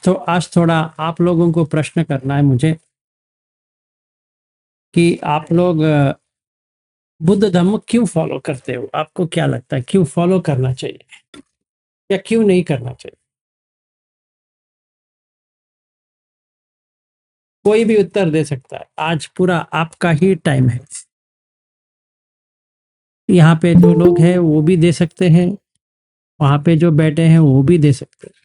आज थोड़ा आप लोगों को प्रश्न करना है मुझे कि आप लोग बुद्ध धर्म क्यों फॉलो करते हो? आपको क्या लगता है क्यों फॉलो करना चाहिए या क्यों नहीं करना चाहिए? कोई भी उत्तर दे सकता है। आज पूरा आपका ही टाइम है। यहाँ पे जो लोग हैं वो भी दे सकते हैं, वहां पे जो बैठे हैं वो भी दे सकते हैं।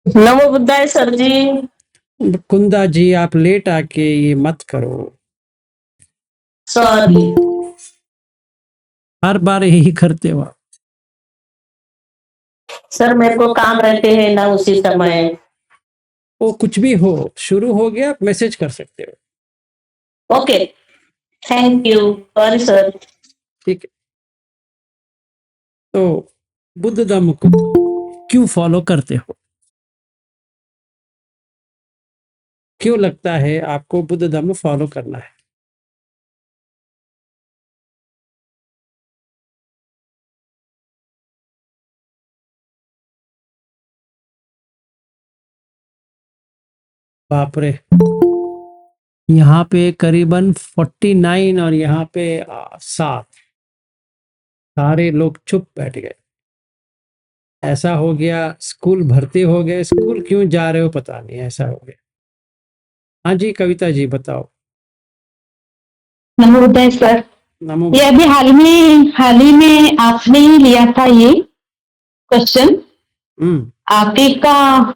नमो बुद्धाय सर जी। कुंदा जी, आप लेट आके ये मत करो। सॉरी। हर बार यही करते हो आप। सर मेरे को काम रहते हैं ना उसी समय। वो कुछ भी हो, शुरू हो गया, आप मैसेज कर सकते हो। Okay, thank you. Sorry sir. ठीक है। तो बुद्ध धर्म को क्यों फॉलो करते हो? क्यों लगता है आपको बुद्ध धर्म फॉलो करना है? बाप रे, यहाँ पे करीबन 49 और यहाँ पे 7, सारे लोग चुप बैठ गए। ऐसा हो गया स्कूल भर्ती हो गए। स्कूल क्यों जा रहे हो पता नहीं, ऐसा हो गया। हाँ जी, कविता जी बताओ। नमो बुद्धाय सर। नमो। ये अभी हाल ही में आपने ही लिया था ये क्वेश्चन। आप ही का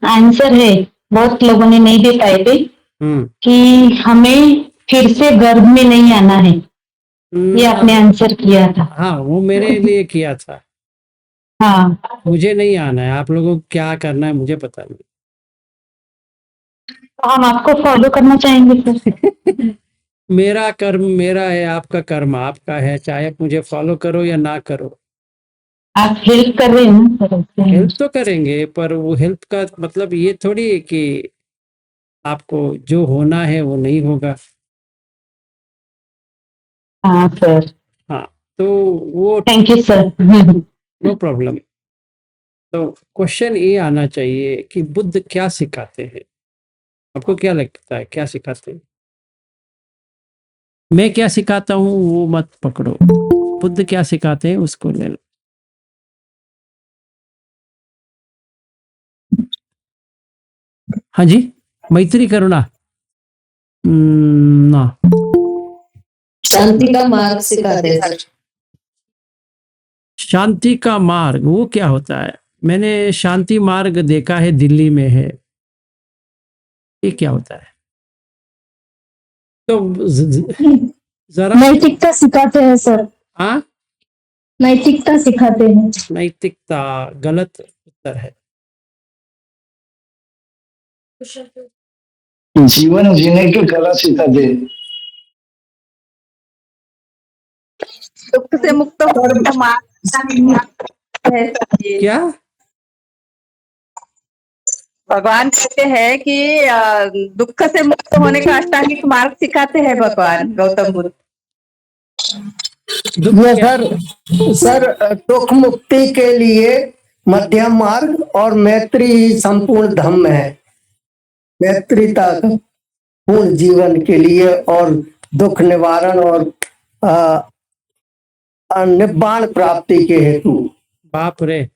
आंसर है, बहुत लोगों ने नहीं दे पाए थे कि हमें फिर से गर्भ में नहीं आना है। ये आपने आंसर किया था। हाँ, वो मेरे लिए किया था। हाँ, मुझे नहीं आना है, आप लोगों को क्या करना है मुझे पता नहीं। तो हम आपको फॉलो करना चाहेंगे सर। मेरा कर्म मेरा है, आपका कर्म आपका है, चाहे आप मुझे फॉलो करो या ना करो। आप हेल्प कर रहे हैं ना सर। हेल्प तो करेंगे, पर वो हेल्प का मतलब ये थोड़ी है कि आपको जो होना है वो नहीं होगा। हाँ सर। हाँ, तो वो thank you sir. No problem. तो क्वेश्चन ये आना चाहिए कि बुद्ध क्या सिखाते हैं? आपको क्या लगता है क्या सिखाते हैं? मैं क्या सिखाता हूँ वो मत पकड़ो, बुद्ध क्या सिखाते हैं उसको ले लो। हाँ जी, मैत्री करुणा ना। शांति का मार्ग सिखाते हैं सर। शांति का मार्ग वो क्या होता है? मैंने शांति मार्ग देखा है, दिल्ली में है। ये क्या होता है? तो जरा नैतिकता सिखाते हैं सर। हाँ, नैतिकता सिखाते हैं। नैतिकता गलत उत्तर है। जीवन जीने की कला सिखाते हैं। दुख से मुक्त होने का मार्ग है सर जी। क्या भगवान कहते हैं कि दुख से मुक्त होने का अष्टांगिक मार्ग सिखाते हैं भगवान गौतम बुद्ध। ये सर दुख मुक्ति के लिए मध्यम मार्ग और मैत्री संपूर्ण धम्म है। मैत्रीता पूर्ण जीवन के लिए और दुख निवारण और निब्बाण प्राप्ति के हेतु। बाप रे,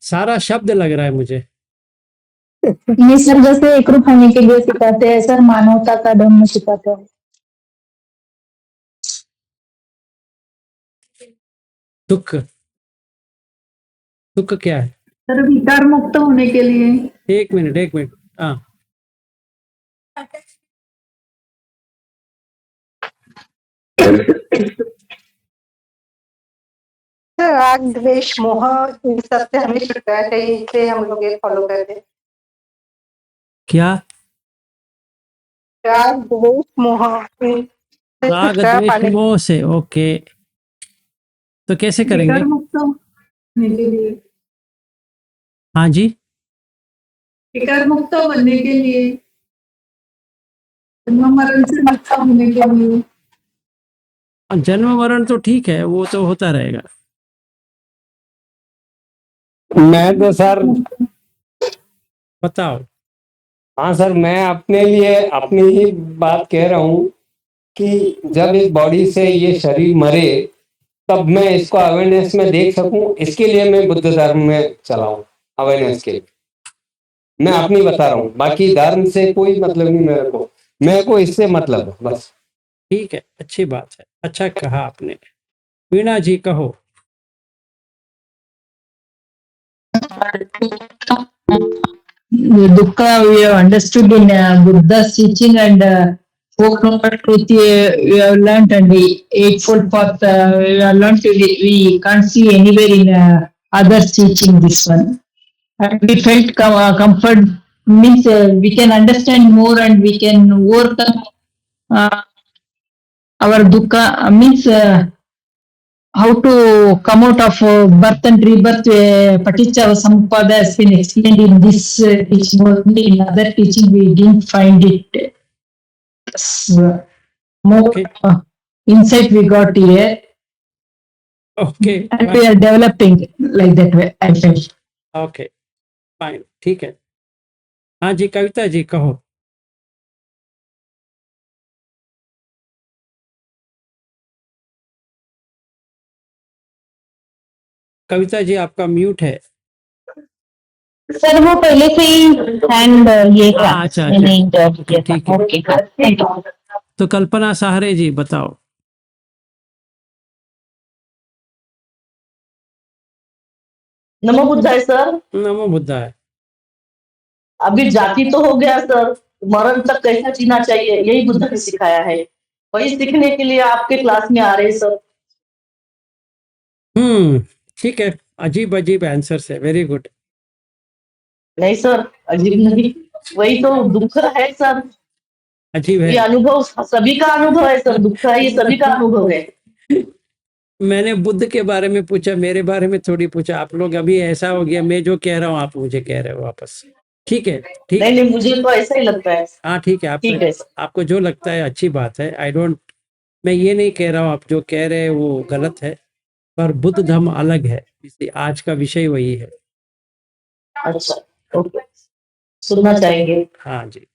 सारा शब्द लग रहा है मुझे। निसर्ग से एकरूप होने के लिए सिखाते हैं सर। मानवता का धम्म सिखाते हैं। दुख, दुख क्या है? सर विकार मुक्त होने के लिए। एक मिनट हाँ। राग द्वेष मोह इन सबसे हमें छुटकारा चाहिए, इसलिए हम लोग ये फॉलो करते हैं। क्या? राग द्वेष मोह राग द्वेष मोह से, ओके। तो कैसे करेंगे? विकार मुक्त होने के लिए। हाँ जी, विकार मुक्त बनने के लिए। जन्म मरण से मुक्त होने के लिए। जन्म मरण तो ठीक है, वो तो होता रहेगा। मैं तो सर, बताओ। हाँ सर, मैं अपने लिए अपनी ही बात कह रहा हूँ कि जब इस बॉडी से ये शरीर मरे तब मैं इसको अवेयरनेस में देख सकूं, इसके लिए मैं बुद्ध धर्म में चला हूँ। अवेयरनेस के लिए मैं अपनी बता रहा हूँ, बाकी धर्म से कोई मतलब नहीं मेरे को इससे मतलब है बस। ठीक है, अच्छी बात है, अच्छा कहा आपने। वीणा जी कहो। Dukkha we have understood in Buddha's teaching and four noble truth we have learnt, and the eightfold path we have learnt. We can't see anywhere in others teaching this one. And we felt comfort, means we can understand more and we can overcome our dukkha, means how to come out of birth and rebirth. Paticca Samuppada has been explained in this teaching only. In other teaching, we didn't find it. More Okay. insight we got here, okay and we are developing like that way, I felt. Okay fine, ठीक है। हाँ जी, कविता जी कहो। कविता जी आपका mute है। Sir वो पहले से ही hand ये था, अच्छा, मैंने जॉब किया ठीक था। है। Okay, thank you. तो कल्पना सहारे जी बताओ। नमो बुद्धाय सर। नमो बुद्धाय। अभी जाति तो हो गया सर, मरण तक कैसा जीना चाहिए यही बुद्ध ने सिखाया है। वही सीखने के लिए आपके क्लास में आ रहे हैं सर। ठीक है, अजीब अजीब आंसर है, वेरी गुड। नहीं सर, अजीब नहीं, वही तो दुख है सर। अजीब ये है। अनुभव सभी का अनुभव है सर, दुख है ये सभी का अनुभव है। मैंने बुद्ध के बारे में पूछा, मेरे बारे में थोड़ी पूछा। आप लोग अभी ऐसा हो गया, मैं जो कह रहा हूँ आप मुझे कह रहे हो वापस। ठीक है, ठीक नहीं नहीं, मुझे तो ऐसा ही लगता है। हाँ ठीक है, ठीक है सर। आपको जो लगता है अच्छी बात है। आई डोंट, मैं ये नहीं कह रहा हूँ आप जो कह रहे हैं वो गलत है, पर बुद्ध धर्म अलग है, इसलिए आज का विषय वही है। अच्छा, ओके, सुनना चाहेंगे। हाँ जी,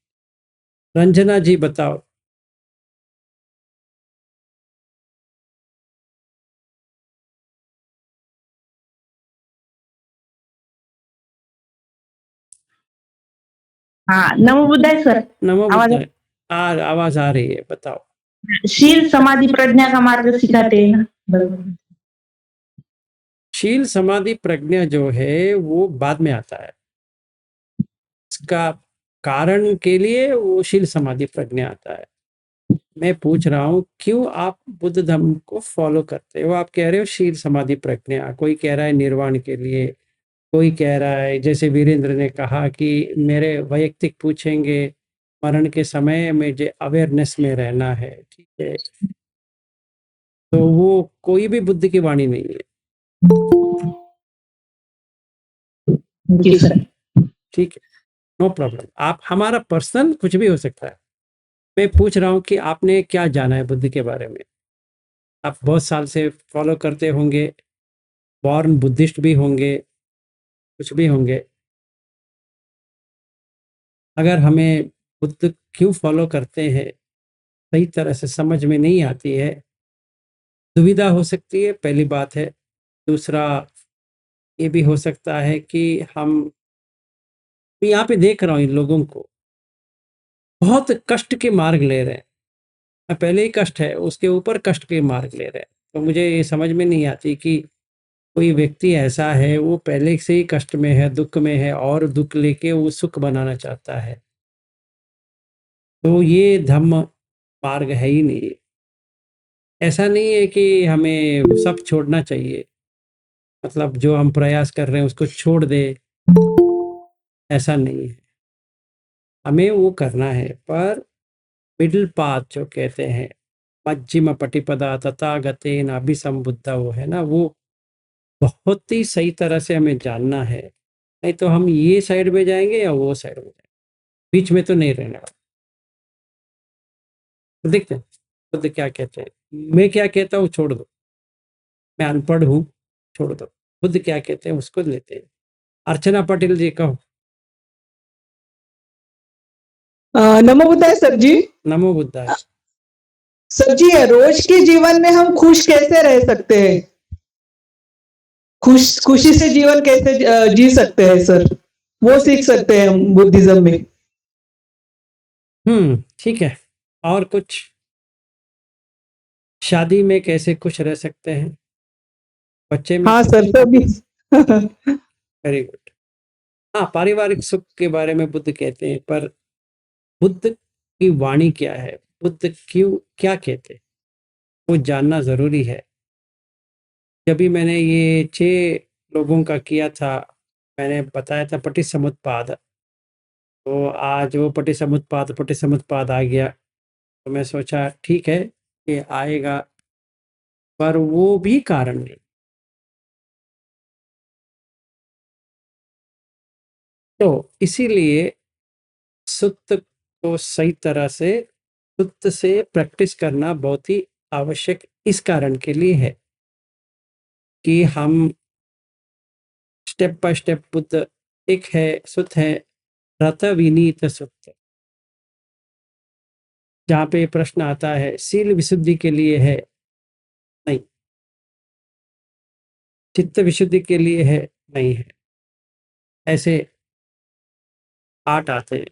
रंजना जी बताओ। हाँ, नमो बुद्धाय सर। नमो आवाज बुद्धाय। आवाज आ रही है, बताओ। शील समाधि प्रज्ञा का मार्ग सिखाते हैं ना। शील समाधि प्रज्ञा जो है वो बाद में आता है, इसका कारण के लिए वो शील समाधि प्रज्ञा आता है। मैं पूछ रहा हूँ क्यों आप बुद्ध धर्म को फॉलो करते हो। आप कह रहे हो शील समाधि प्रज्ञा, कोई कह रहा है निर्वाण के लिए, कोई कह रहा है जैसे वीरेंद्र ने कहा कि मेरे वैयक्तिक पूछेंगे मरण के समय मुझे अवेयरनेस में रहना है। ठीक है, तो वो कोई भी बुद्ध की वाणी नहीं है। जी सर। ठीक है, नो प्रॉब्लम। आप हमारा पर्सनल कुछ भी हो सकता है। मैं पूछ रहा हूँ कि आपने क्या जाना है बुद्ध के बारे में। आप बहुत साल से फॉलो करते होंगे, बॉर्न बुद्धिस्ट भी होंगे, कुछ भी होंगे। अगर हमें बुद्ध क्यों फॉलो करते हैं सही तरह से समझ में नहीं आती है, दुविधा हो सकती है, पहली बात है। दूसरा ये भी हो सकता है कि हम यहाँ पे देख रहा हूँ इन लोगों को बहुत कष्ट के मार्ग ले रहे हैं। पहले ही कष्ट है, उसके ऊपर कष्ट के मार्ग ले रहे हैं। तो मुझे ये समझ में नहीं आती कि कोई व्यक्ति ऐसा है वो पहले से ही कष्ट में है, दुख में है, और दुख लेके वो सुख बनाना चाहता है। तो ये धम्म मार्ग है ही नहीं। ऐसा नहीं है कि हमें सब छोड़ना चाहिए, मतलब जो हम प्रयास कर रहे हैं उसको छोड़ दे, ऐसा नहीं है। हमें वो करना है, पर मिडिल पाथ जो कहते हैं, मज्जिम पटिपदा तथागतेन अभिसंबुद्धा, वो है ना, वो बहुत ही सही तरह से हमें जानना है। नहीं तो हम ये साइड में जाएंगे या वो साइड में जाएंगे, बीच में तो नहीं रहने वाला। तो देखते हैं। बुद्ध क्या कहते हैं? मैं क्या कहता हूँ छोड़ दो, मैं अनपढ़ हूँ, छोड़ दो। बुद्ध क्या कहते हैं उसको लेते हैं। अर्चना पटेल जी कहो। नमो बुद्धाय सर जी। नमो बुद्धाय। सर जी, रोज के जीवन में हम खुश कैसे रह सकते हैं? खुशी से जीवन कैसे जी सकते हैं सर? वो सीख सकते हैं हम बुद्धिज्म में। ठीक है। और कुछ? शादी में कैसे खुश रह सकते हैं? बच्चे में? हाँ सर, सभी। Very good. हाँ, पारिवारिक सुख के बारे में बुद्ध कहते हैं, पर बुद्ध की वाणी क्या है, बुद्ध क्यों क्या कहते हैं, वो जानना जरूरी है। जब भी मैंने ये 6 लोगों का किया था, मैंने बताया था पटिसमुत्पाद, तो आज वो पटिसमुत्पाद आ गया। तो मैं सोचा ठीक है ये आएगा, पर वो भी कारण नहीं। तो इसीलिए सुत्त को सही तरह से सुत्त से प्रैक्टिस करना बहुत ही आवश्यक इस कारण के लिए है कि हम स्टेप बाय स्टेप बुद्ध एक है, सुत्त है, रत विनीत सुत्त। जहाँ पे प्रश्न आता है शील विशुद्धि के लिए है, नहीं। चित्त विशुद्धि के लिए है, नहीं है। ऐसे 8 आते हैं,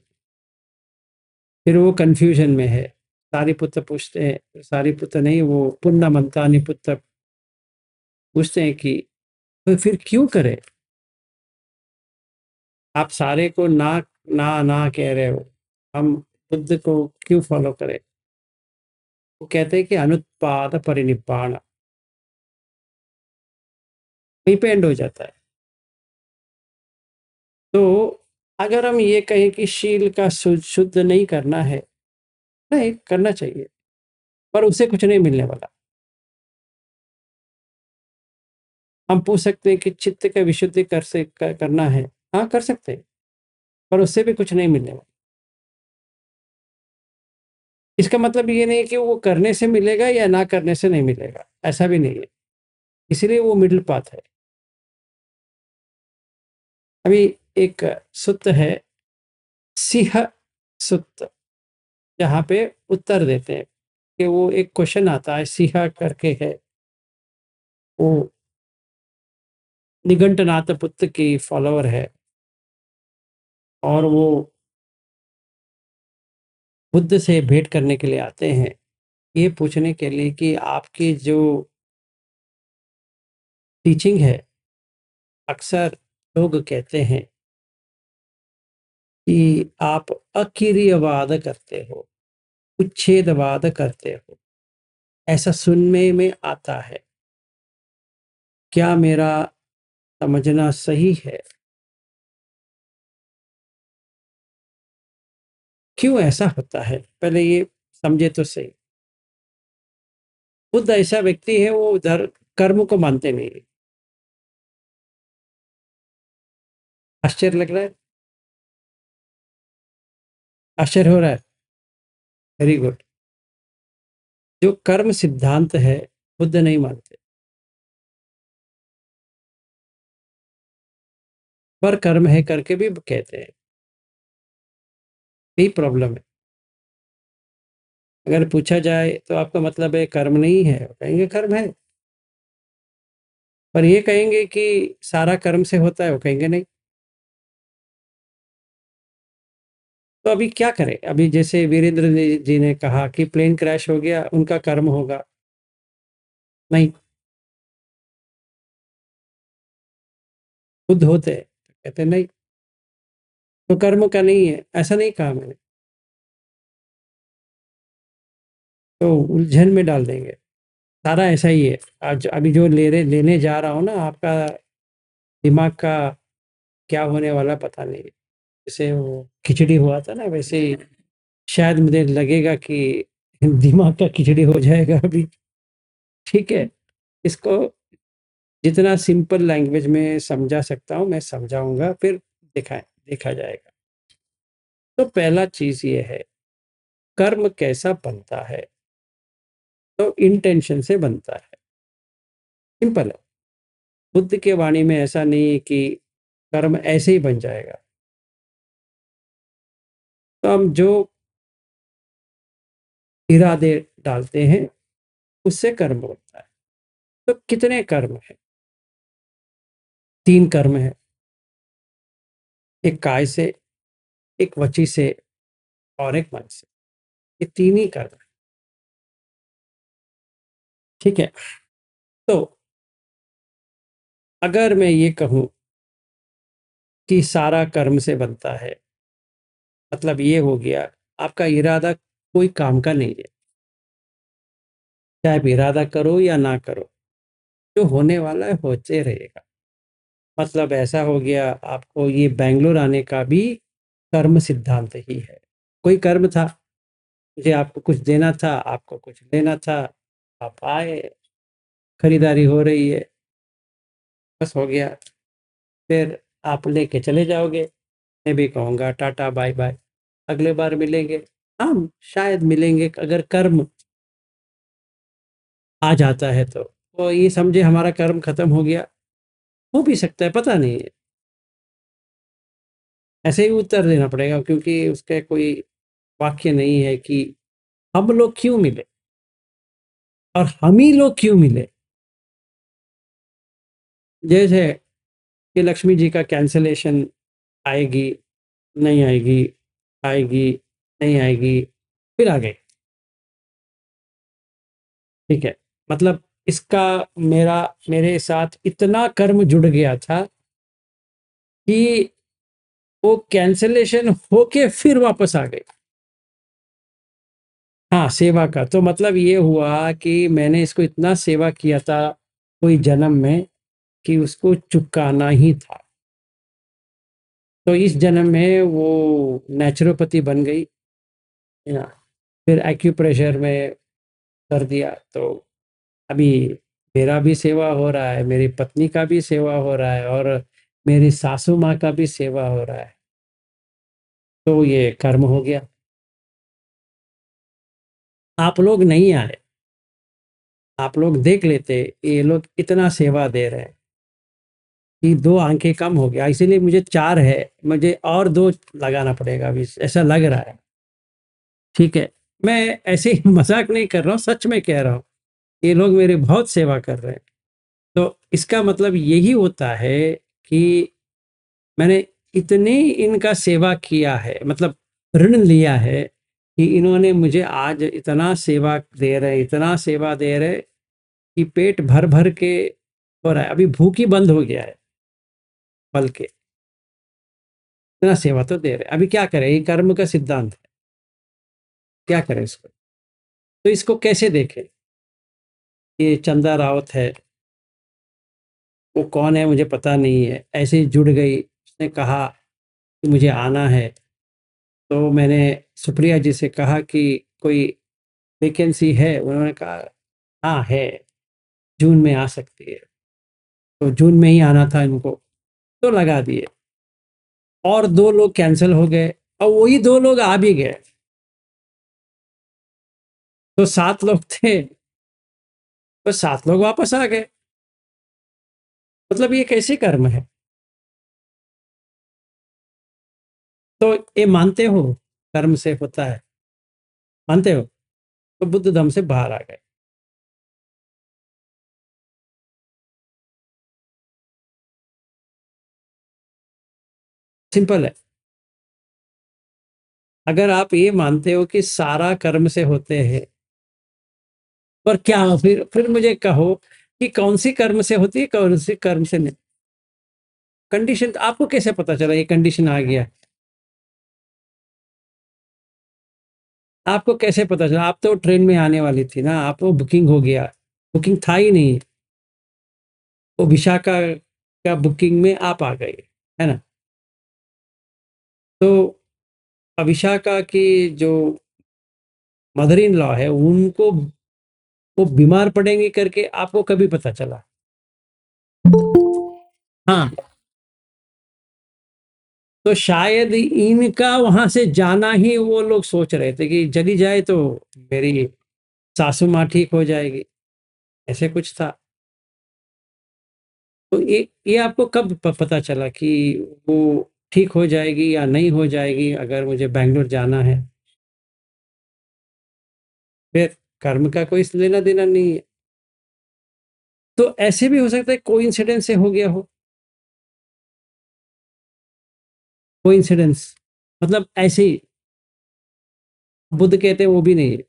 फिर वो कंफ्यूजन में है। सारिपुत्र पूछते हैं, सारिपुत्र नहीं, वो पुण्यमंतानि पुत्र पूछते हैं कि तो फिर क्यों करे? आप सारे को ना ना ना कह रहे हो, हम बुद्ध को क्यों फॉलो करें? वो कहते हैं कि अनुत्पाद परिनिब्बाण, वहीं पे एंड हो जाता है। तो अगर हम ये कहें कि शील का शुद्ध नहीं करना है, नहीं करना चाहिए, पर उसे कुछ नहीं मिलने वाला। हम पूछ सकते हैं कि चित्त का विशुद्धि करना है, हाँ कर सकते हैं, पर उससे भी कुछ नहीं मिलने वाला। इसका मतलब ये नहीं कि वो करने से मिलेगा या ना करने से नहीं मिलेगा, ऐसा भी नहीं है। इसलिए वो मिडिल पाथ है। अभी एक सुत्त है सिंह सुत्त, जहाँ पे उत्तर देते हैं कि वो एक क्वेश्चन आता है, सिंह करके है, वो निघंटनाथ पुत्र की फॉलोअर है, और वो बुद्ध से भेंट करने के लिए आते हैं, ये पूछने के लिए कि आपकी जो टीचिंग है, अक्सर लोग कहते हैं कि आप अकिरियवाद करते हो, उच्छेदवाद करते हो, ऐसा सुनने में आता है। क्या मेरा समझना सही है? क्यों ऐसा होता है, पहले ये समझे तो सही। बुद्ध ऐसा व्यक्ति है, वो उधर कर्म को मानते नहीं है। आश्चर्य लग रहा है? आश्चर्य हो रहा है? Very good. जो कर्म सिद्धांत है बुद्ध नहीं मानते, पर कर्म है करके भी कहते हैं। यही प्रॉब्लम है। अगर पूछा जाए तो आपका मतलब है कर्म नहीं है, कहेंगे कर्म है। पर ये कहेंगे कि सारा कर्म से होता है, वो कहेंगे नहीं। तो अभी क्या करें? अभी जैसे वीरेंद्र जी ने कहा कि प्लेन क्रैश हो गया, उनका कर्म होगा, नहीं। बुद्ध होते हैं तो कहते नहीं, तो कर्म का नहीं है, ऐसा नहीं कहा मैंने। तो उलझन में डाल देंगे। सारा ऐसा ही है। आज अभी जो लेने जा रहा हूँ ना, आपका दिमाग का क्या होने वाला पता नहीं। जैसे वो खिचड़ी हुआ था ना, वैसे ही शायद मुझे लगेगा कि दिमाग का खिचड़ी हो जाएगा अभी। ठीक है, इसको जितना सिंपल लैंग्वेज में समझा सकता हूँ मैं समझाऊंगा, फिर देखा जाएगा। तो पहला चीज ये है, कर्म कैसा बनता है। तो इंटेंशन से बनता है, सिंपल है। बुद्ध के वाणी में ऐसा नहीं है कि कर्म ऐसे ही बन जाएगा। तो हम जो इरादे डालते हैं उससे कर्म होता है। तो कितने कर्म है? 3 कर्म है, एक काय से, एक वची से और एक मन से। ये 3 ही कर्म है, ठीक है। तो अगर मैं ये कहूं कि सारा कर्म से बनता है, मतलब ये हो गया आपका इरादा कोई काम का नहीं है, चाहे आप इरादा करो या ना करो, जो होने वाला है होते रहेगा। मतलब ऐसा हो गया, आपको ये बेंगलोर आने का भी कर्म सिद्धांत ही है। कोई कर्म था, मुझे आपको कुछ देना था, आपको कुछ लेना था, आप आए, खरीदारी हो रही है, बस हो गया। फिर आप लेके चले जाओगे, मैं भी कहूँगा टाटा बाय बाय, अगले बार मिलेंगे। हम शायद मिलेंगे, अगर कर्म आ जाता है तो ये समझे हमारा कर्म खत्म हो गया। हो भी सकता है, पता नहीं है, ऐसे ही उत्तर देना पड़ेगा, क्योंकि उसका कोई वाक्य नहीं है कि हम लोग क्यों मिले और हम ही लोग क्यों मिले। जैसे कि लक्ष्मी जी का कैंसलेशन आएगी, नहीं आएगी, आएगी, नहीं आएगी, फिर आ गई, ठीक है। मतलब इसका मेरे साथ इतना कर्म जुड़ गया था कि वो कैंसलेशन होके फिर वापस आ गई। हाँ, सेवा का तो मतलब ये हुआ कि मैंने इसको इतना सेवा किया था कोई जन्म में कि उसको चुकाना ही था। तो इस जन्म में वो नेचुरोपैथी बन गई, है ना। फिर एक्यूप्रेशर में कर दिया, तो अभी मेरा भी सेवा हो रहा है, मेरी पत्नी का भी सेवा हो रहा है और मेरी सासू माँ का भी सेवा हो रहा है। तो ये कर्म हो गया। आप लोग नहीं आए, आप लोग देख लेते, ये लोग इतना सेवा दे रहे हैं कि 2 आंखें कम हो गया, इसीलिए मुझे 4 है, मुझे और 2 लगाना पड़ेगा अभी, ऐसा लग रहा है, ठीक है। मैं ऐसे ही मजाक नहीं कर रहा हूँ, सच में कह रहा हूँ, ये लोग मेरी बहुत सेवा कर रहे हैं। तो इसका मतलब यही होता है कि मैंने इतनी इनका सेवा किया है, मतलब ऋण लिया है कि इन्होंने मुझे आज इतना सेवा दे रहे, इतना सेवा दे रहे कि पेट भर भर के हो रहा है, अभी भूख ही बंद हो गया है, बल्कि इतना सेवा तो दे रहे। अभी क्या करें, ये कर्म का सिद्धांत है, क्या करें इसको। तो इसको कैसे देखें। ये चंदा रावत है, वो कौन है मुझे पता नहीं है, ऐसे ही जुड़ गई, उसने कहा कि मुझे आना है। तो मैंने सुप्रिया जी से कहा कि कोई वैकेंसी है, उन्होंने कहा हाँ है, जून में आ सकती है। तो जून में ही आना था इनको, तो लगा दिए। और 2 लोग कैंसिल हो गए और वही 2 लोग आ भी गए, तो 7 लोग थे, तो 7 लोग वापस आ गए। मतलब ये कैसे कर्म है। तो ये मानते हो कर्म से होता है, मानते हो। तो बुद्ध धर्म से बाहर आ गए। सिंपल है। अगर आप ये मानते हो कि सारा कर्म से होते हैं, पर क्या हो, फिर मुझे कहो कि कौन सी कर्म से होती है, कौन सी कर्म से नहीं। कंडीशन आपको कैसे पता चला ये कंडीशन आ गया, आपको कैसे पता चला। आप तो ट्रेन में आने वाली थी ना, आपको बुकिंग हो गया, बुकिंग था ही नहीं, वो विशाखा का बुकिंग में आप आ गए, है ना। तो विशाखा की जो मदर इन लॉ है, उनको वो बीमार पड़ेंगे करके आपको कभी पता चला। हाँ, तो शायद इनका वहां से जाना ही वो लोग सोच रहे थे कि चली जाए तो मेरी सासू माँ ठीक हो जाएगी, ऐसे कुछ था। तो ये आपको कब पता चला कि वो ठीक हो जाएगी या नहीं हो जाएगी अगर मुझे बैंगलोर जाना है? फिर कर्म का कोई लेना देना नहीं है। तो ऐसे भी हो सकता है कोइंसिडेंस से हो गया हो। कोइंसिडेंस मतलब ऐसे ही बुद्ध कहते हैं वो भी नहीं है।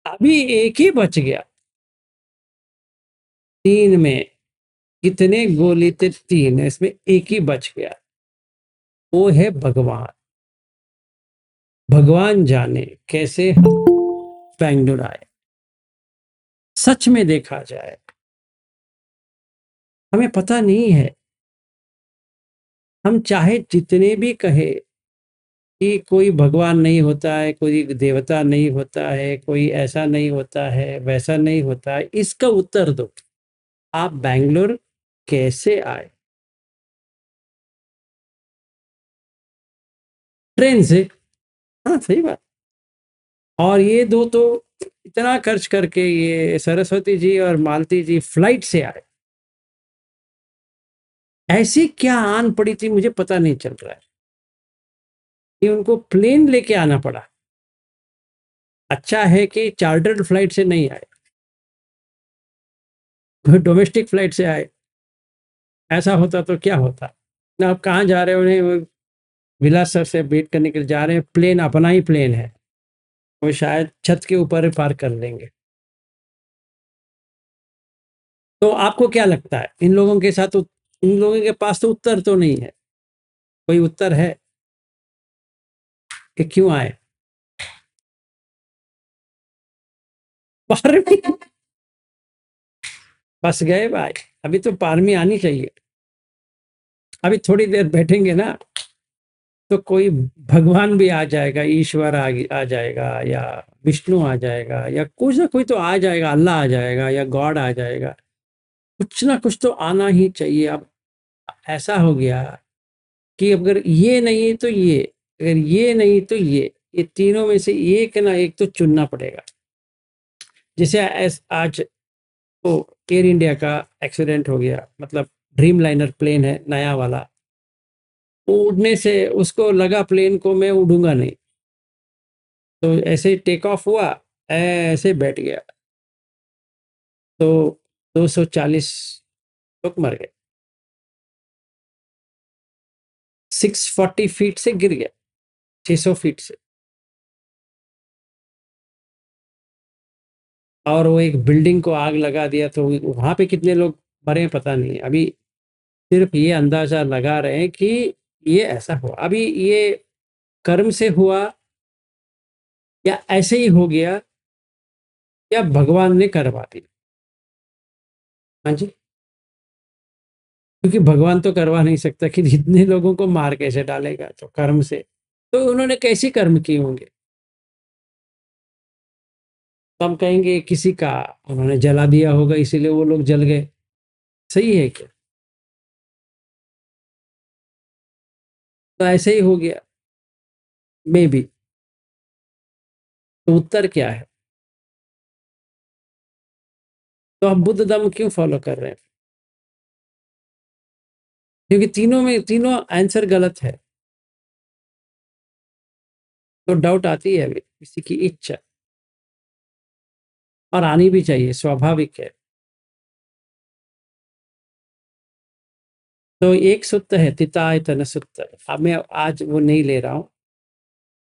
अभी एक ही बच गया 3 में। कितने गोली थे? 3, इसमें एक ही बच गया, वो है भगवान। भगवान जाने कैसे हम बैंगलोर आए। सच में देखा जाए हमें पता नहीं है। हम चाहे जितने भी कहे कि कोई भगवान नहीं होता है, कोई देवता नहीं होता है, कोई ऐसा नहीं होता है, वैसा नहीं होता है, इसका उत्तर दो। आप बैंगलोर कैसे आए? ट्रेन से। हाँ सही बात। और ये दो तो इतना खर्च करके ये सरस्वती जी और मालती जी फ्लाइट से आए। ऐसी क्या आन पड़ी थी मुझे पता नहीं चल रहा है कि उनको प्लेन लेके आना पड़ा। अच्छा है कि चार्टर्ड फ्लाइट से नहीं आए, डोमेस्टिक फ्लाइट से आए। ऐसा होता तो क्या होता ना। आप कहाँ जा रहे हो? उन्हें विलास सर से भेंट करने के लिए जा रहे हैं, प्लेन अपना ही प्लेन है, वो शायद छत के ऊपर पार कर लेंगे। तो आपको क्या लगता है इन लोगों के साथ इन लोगों के पास तो उत्तर तो नहीं है। कोई उत्तर है कि क्यों आए? पारमी। फंस गए भाई। अभी तो पारमी आनी चाहिए। अभी थोड़ी देर बैठेंगे ना तो कोई भगवान भी आ जाएगा, ईश्वर आ जाएगा, या विष्णु आ जाएगा, या कुछ ना कोई तो आ जाएगा, अल्लाह आ जाएगा या गॉड आ जाएगा। कुछ ना कुछ तो आना ही चाहिए। अब ऐसा हो गया कि अगर ये नहीं तो ये, अगर ये नहीं तो ये तीनों में से एक ना एक तो चुनना पड़ेगा। जैसे आज तो एयर इंडिया का एक्सीडेंट हो गया, मतलब ड्रीम लाइनर प्लेन है नया वाला, वो उड़ने से उसको लगा प्लेन को मैं उड़ूंगा नहीं, तो ऐसे ही टेक ऑफ हुआ, ऐसे बैठ गया, तो 240 लोग मर गए। 640 फीट से गिर गया, 600 फीट से। और वो एक बिल्डिंग को आग लगा दिया, तो वहां पे कितने लोग मरे पता नहीं। अभी सिर्फ ये अंदाजा लगा रहे हैं कि ये ऐसा हुआ। अभी ये कर्म से हुआ या ऐसे ही हो गया या भगवान ने करवा दिया? हाँ जी। क्योंकि भगवान तो करवा नहीं सकता कि जितने लोगों को मार कैसे डालेगा, तो कर्म से। तो उन्होंने कैसे कर्म किए होंगे? तो हम कहेंगे किसी का उन्होंने जला दिया होगा इसीलिए वो लोग जल गए। सही है क्या? तो ऐसे ही हो गया मे बी। तो उत्तर क्या है? तो हम बुद्ध धर्म क्यों फॉलो कर रहे हैं? क्योंकि तीनों आंसर गलत है। तो डाउट आती है अभी किसी की इच्छा, और आनी भी चाहिए, स्वाभाविक है। तो एक सूत्र है तितायतन सूत्र। अब मैं आज वो नहीं ले रहा हूँ,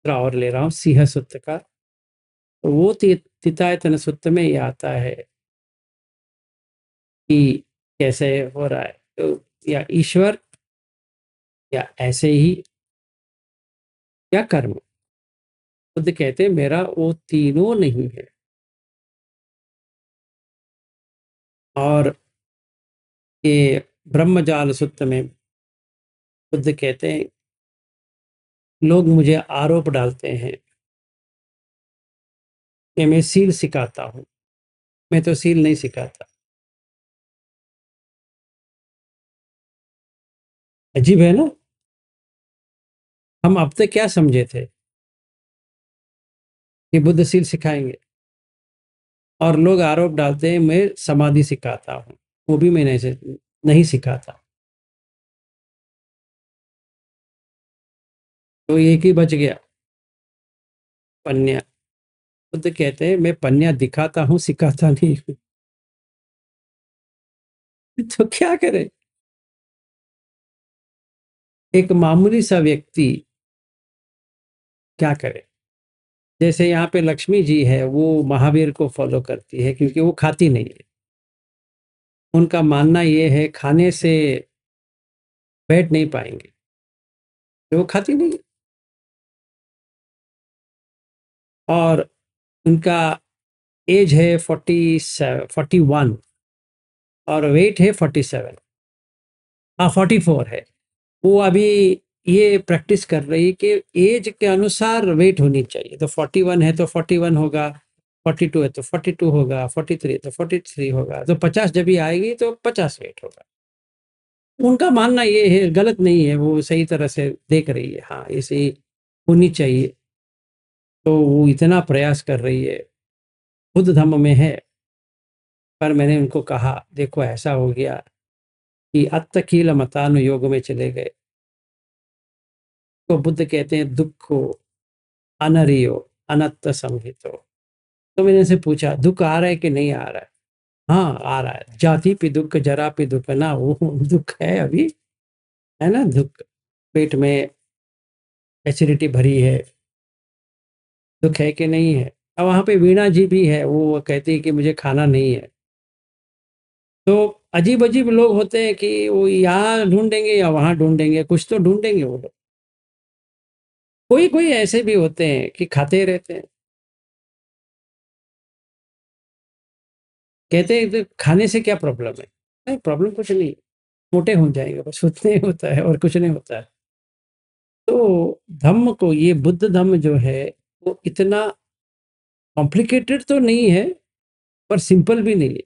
और ले रहा हूँ सिंह सूत्र का। तो वो तितायतन सूत्र में ये आता है कि कैसे हो रहा है, तो या ईश्वर, या ऐसे ही, या कर्म। बुद्ध कहते हैं मेरा वो तीनों नहीं है। और ये ब्रह्मजाल सूत्र में बुद्ध कहते हैं लोग मुझे आरोप डालते हैं कि मैं सील सिखाता हूँ। मैं तो सील नहीं सिखाता। अजीब है ना। हम अब तक क्या समझे थे कि बुद्धशील सिखाएंगे, और लोग आरोप डालते हैं मैं समाधि सिखाता हूँ, वो भी मैं नहीं सिखाता। तो एक ही बच गया, पन्या। बुद्ध कहते हैं मैं पन्या दिखाता हूँ, सिखाता नहीं हूँ। तो क्या करे? एक मामूली सा व्यक्ति क्या करे? जैसे यहाँ पे लक्ष्मी जी है, वो महावीर को फॉलो करती है क्योंकि वो खाती नहीं है। उनका मानना ये है खाने से बैठ नहीं पाएंगे, वो खाती नहीं है। और उनका एज है 41 और वेट है 47, हाँ 44 है। वो अभी ये प्रैक्टिस कर रही कि एज के अनुसार वेट होनी चाहिए। तो 41 है तो 41 होगा, 42 है तो 42 होगा, 43 है तो 43 होगा, तो 50 जब भी आएगी तो 50 वेट होगा। उनका मानना ये है, गलत नहीं है, वो सही तरह से देख रही है, हाँ ऐसे ही होनी चाहिए। तो वो इतना प्रयास कर रही है, बुद्ध धम्म में है। पर मैंने उनको कहा देखो ऐसा हो गया कि अत्तकील मतानुयोग में चले गए। तो बुद्ध कहते हैं दुखो अनरियो अनत्त संहितो। तो मैंने उनसे पूछा दुख आ रहा है कि नहीं आ रहा है? हाँ आ रहा है, जाति पे दुख, जरा पे दुख ना, वो दुख है अभी, है ना दुख। पेट में एसिडिटी भरी है, दुख है कि नहीं है? अब वहाँ पे वीणा जी भी है, वो कहती है कि मुझे खाना नहीं है। तो अजीब अजीब लोग होते हैं कि वो यहाँ ढूंढेंगे या वहाँ ढूंढेंगे, कुछ तो ढूंढेंगे वो लोग। कोई कोई ऐसे भी होते हैं कि खाते रहते हैं, कहते हैं तो खाने से क्या प्रॉब्लम है? नहीं प्रॉब्लम कुछ नहीं, मोटे हो जाएंगे बस, उतना ही होता है और कुछ नहीं होता है। तो धम्म को, ये बुद्ध धम्म जो है वो इतना कॉम्प्लिकेटेड तो नहीं है पर सिंपल भी नहीं है।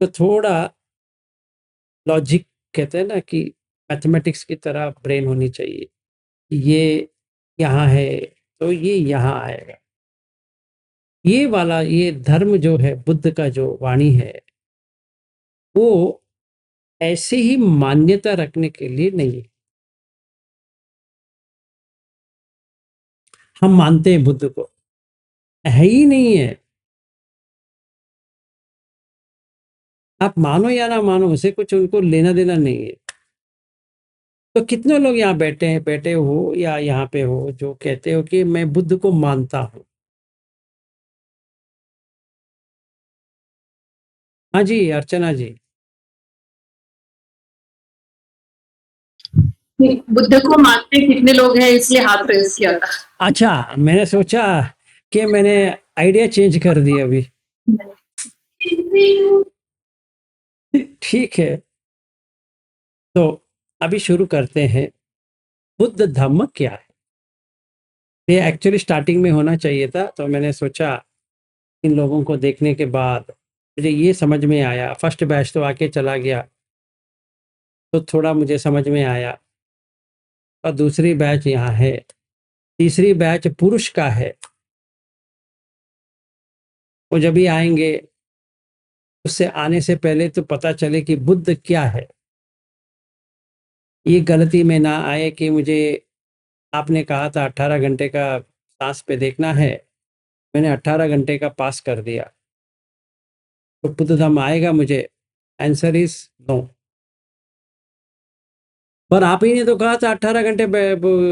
तो थोड़ा लॉजिक कहते हैं ना कि मैथमेटिक्स की तरह ब्रेन होनी चाहिए। ये यहाँ है तो ये यहाँ आएगा। ये वाला ये धर्म जो है, बुद्ध का जो वाणी है, वो ऐसे ही मान्यता रखने के लिए नहीं है। हम मानते हैं बुद्ध को, है ही नहीं है। आप मानो या ना मानो, उसे कुछ उनको लेना देना नहीं है। तो कितने लोग यहाँ बैठे हो या यहाँ पे हो जो कहते हो कि मैं बुद्ध को मानता हूँ? हाँ जी अर्चना जी। बुद्ध को मानते कितने लोग हैं, इसलिए हाथ रेस किया था। अच्छा, मैंने सोचा कि मैंने आइडिया चेंज कर दिया अभी। ठीक है, तो अभी शुरू करते हैं। बुद्ध धम्म क्या है? ये एक्चुअली स्टार्टिंग में होना चाहिए था, तो मैंने सोचा इन लोगों को देखने के बाद मुझे ये समझ में आया। फर्स्ट बैच तो आके चला गया, तो थोड़ा मुझे समझ में आया, और दूसरी बैच यहाँ है, तीसरी बैच पुरुष का है। वो जब भी आएंगे, उससे आने से पहले तो पता चले कि बुद्ध क्या है। ये गलती में ना आए कि मुझे आपने कहा था 18 घंटे का सांस पे देखना है, मैंने 18 घंटे का पास कर दिया, तो बुद्ध धम्म आएगा मुझे? Answer is no. पर आप ही ने तो कहा था 18 घंटे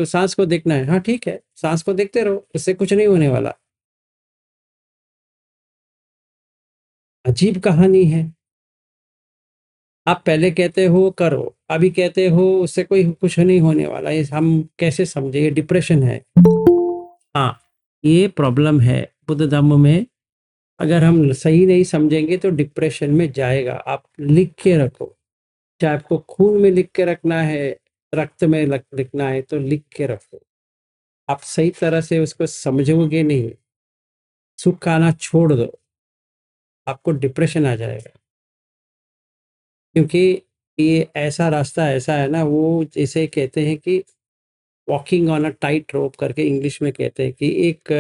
सांस को देखना है। हाँ ठीक है, सांस को देखते रहो, इससे कुछ नहीं होने वाला। अजीब कहानी है। आप पहले कहते हो करो, अभी कहते हो उससे कोई कुछ नहीं होने वाला। ये हम कैसे समझे? ये डिप्रेशन है। हाँ, ये प्रॉब्लम है बुद्ध धम्म में। अगर हम सही नहीं समझेंगे तो डिप्रेशन में जाएगा। आप लिख के रखो, चाहे आपको खून में लिख के रखना है, रक्त में लिखना है, तो लिख के रखो। आप सही तरह से उसको समझोगे नहीं, सुख आना छोड़ दो, आपको डिप्रेशन आ जाएगा। क्योंकि ये ऐसा रास्ता ऐसा है ना, वो जैसे कहते हैं कि वॉकिंग ऑन अ टाइट रोप करके इंग्लिश में कहते हैं कि एक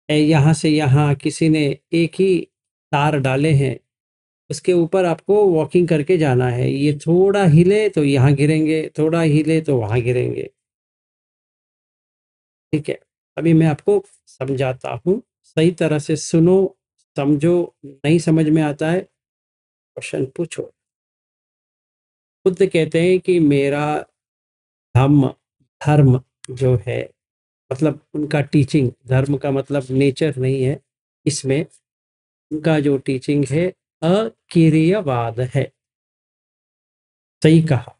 यहाँ से यहाँ किसी ने एक ही तार डाले हैं, उसके ऊपर आपको वॉकिंग करके जाना है। ये थोड़ा हिले तो यहाँ गिरेंगे, थोड़ा हिले तो वहाँ गिरेंगे। ठीक है, अभी मैं आपको समझाता हूँ, सही तरह से सुनो, समझो। नहीं समझ में आता है क्वेश्चन पूछो। बुद्ध कहते हैं कि मेरा धर्म जो है, मतलब उनका टीचिंग, धर्म का मतलब नेचर नहीं है इसमें, उनका जो टीचिंग है अकिरियवाद है। सही कहा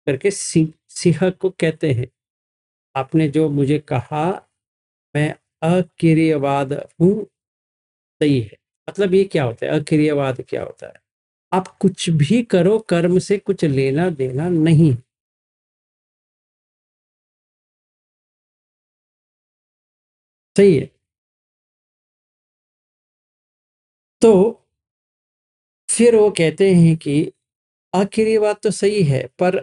करके सिंह को कहते हैं। आपने जो मुझे कहा मैं अकिरियवाद हूं, सही है। मतलब ये क्या होता है, अकिरियवाद क्या होता है? आप कुछ भी करो, कर्म से कुछ लेना देना नहीं। सही है। तो फिर वो कहते हैं कि अकिरियवाद तो सही है, पर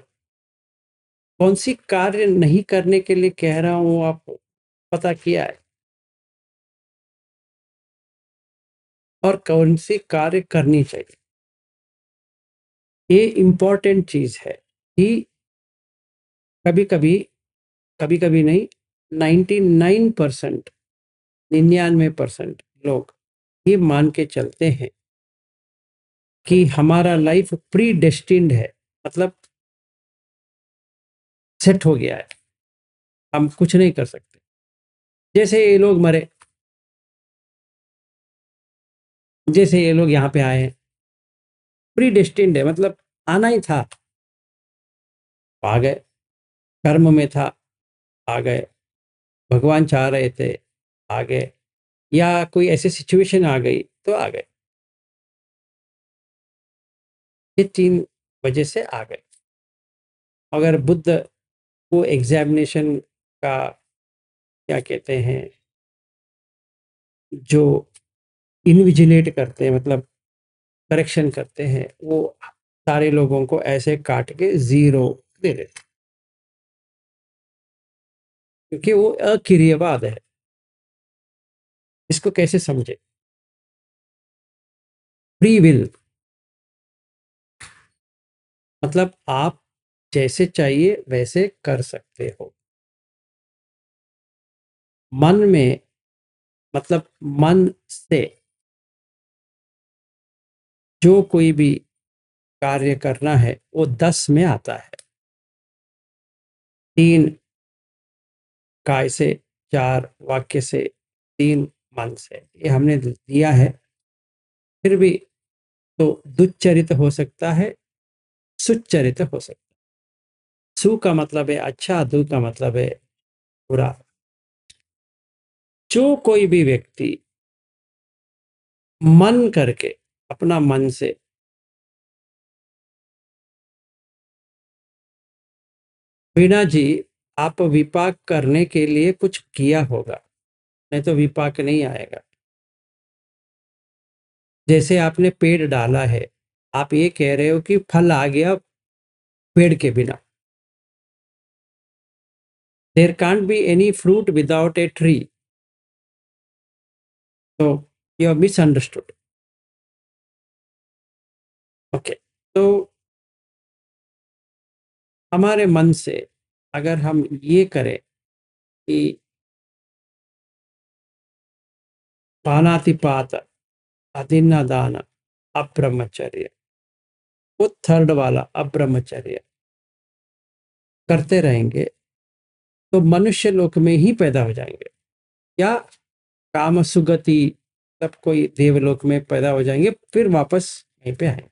कौन सी कार्य नहीं करने के लिए कह रहा हूं, आप पता किया है? और कौन सी कार्य करनी चाहिए, ये इंपॉर्टेंट चीज है। कि कभी कभी नहीं, 99%, 99% लोग ये मान के चलते हैं कि हमारा लाइफ प्री डेस्टिन्ड है, मतलब सेट हो गया है, हम कुछ नहीं कर सकते। जैसे ये लोग मरे, जैसे ये लोग यहाँ पे आए हैं, प्री डेस्टिन्ड है, मतलब आना ही था, आ गए। कर्म में था, आ गए। भगवान चाह रहे थे, आ गए। या कोई ऐसी सिचुएशन आ गई तो आ गए। ये 3 वजह से आ गए। अगर बुद्ध को एग्जामिनेशन का क्या कहते हैं, जो इन्विजिलेट करते हैं, मतलब करेक्शन करते हैं, वो सारे लोगों को ऐसे काट के 0 दे देते, क्योंकि वो अक्रियवाद है। इसको कैसे समझे? फ्री विल मतलब आप जैसे चाहिए वैसे कर सकते हो। मन में, मतलब मन से जो कोई भी कार्य करना है वो 10 में आता है। 3 काय से, 4 वाक्य से, 3 मन से, ये हमने दिया है। फिर भी तो दुच्चरित हो सकता है, सुचरित हो सकता है। सु का मतलब है अच्छा, दु का मतलब है बुरा। जो कोई भी व्यक्ति मन करके, अपना मन से वीणा जी, आप विपाक करने के लिए कुछ किया होगा, नहीं तो विपाक नहीं आएगा। जैसे आपने पेड़ डाला है, आप ये कह रहे हो कि फल आ गया पेड़ के बिना। There can't be any fruit without a tree. तो यू आर मिसअंडरस्टूड। ओके, तो हमारे मन से अगर हम ये करें कि पानातिपात, अदिन्नादान, अब्रह्मचर्य, वो थर्ड वाला अब्रह्मचर्य करते रहेंगे, तो मनुष्य लोक में ही पैदा हो जाएंगे, या काम सुगति, तब कोई देवलोक में पैदा हो जाएंगे, फिर वापस यहीं पे आएंगे।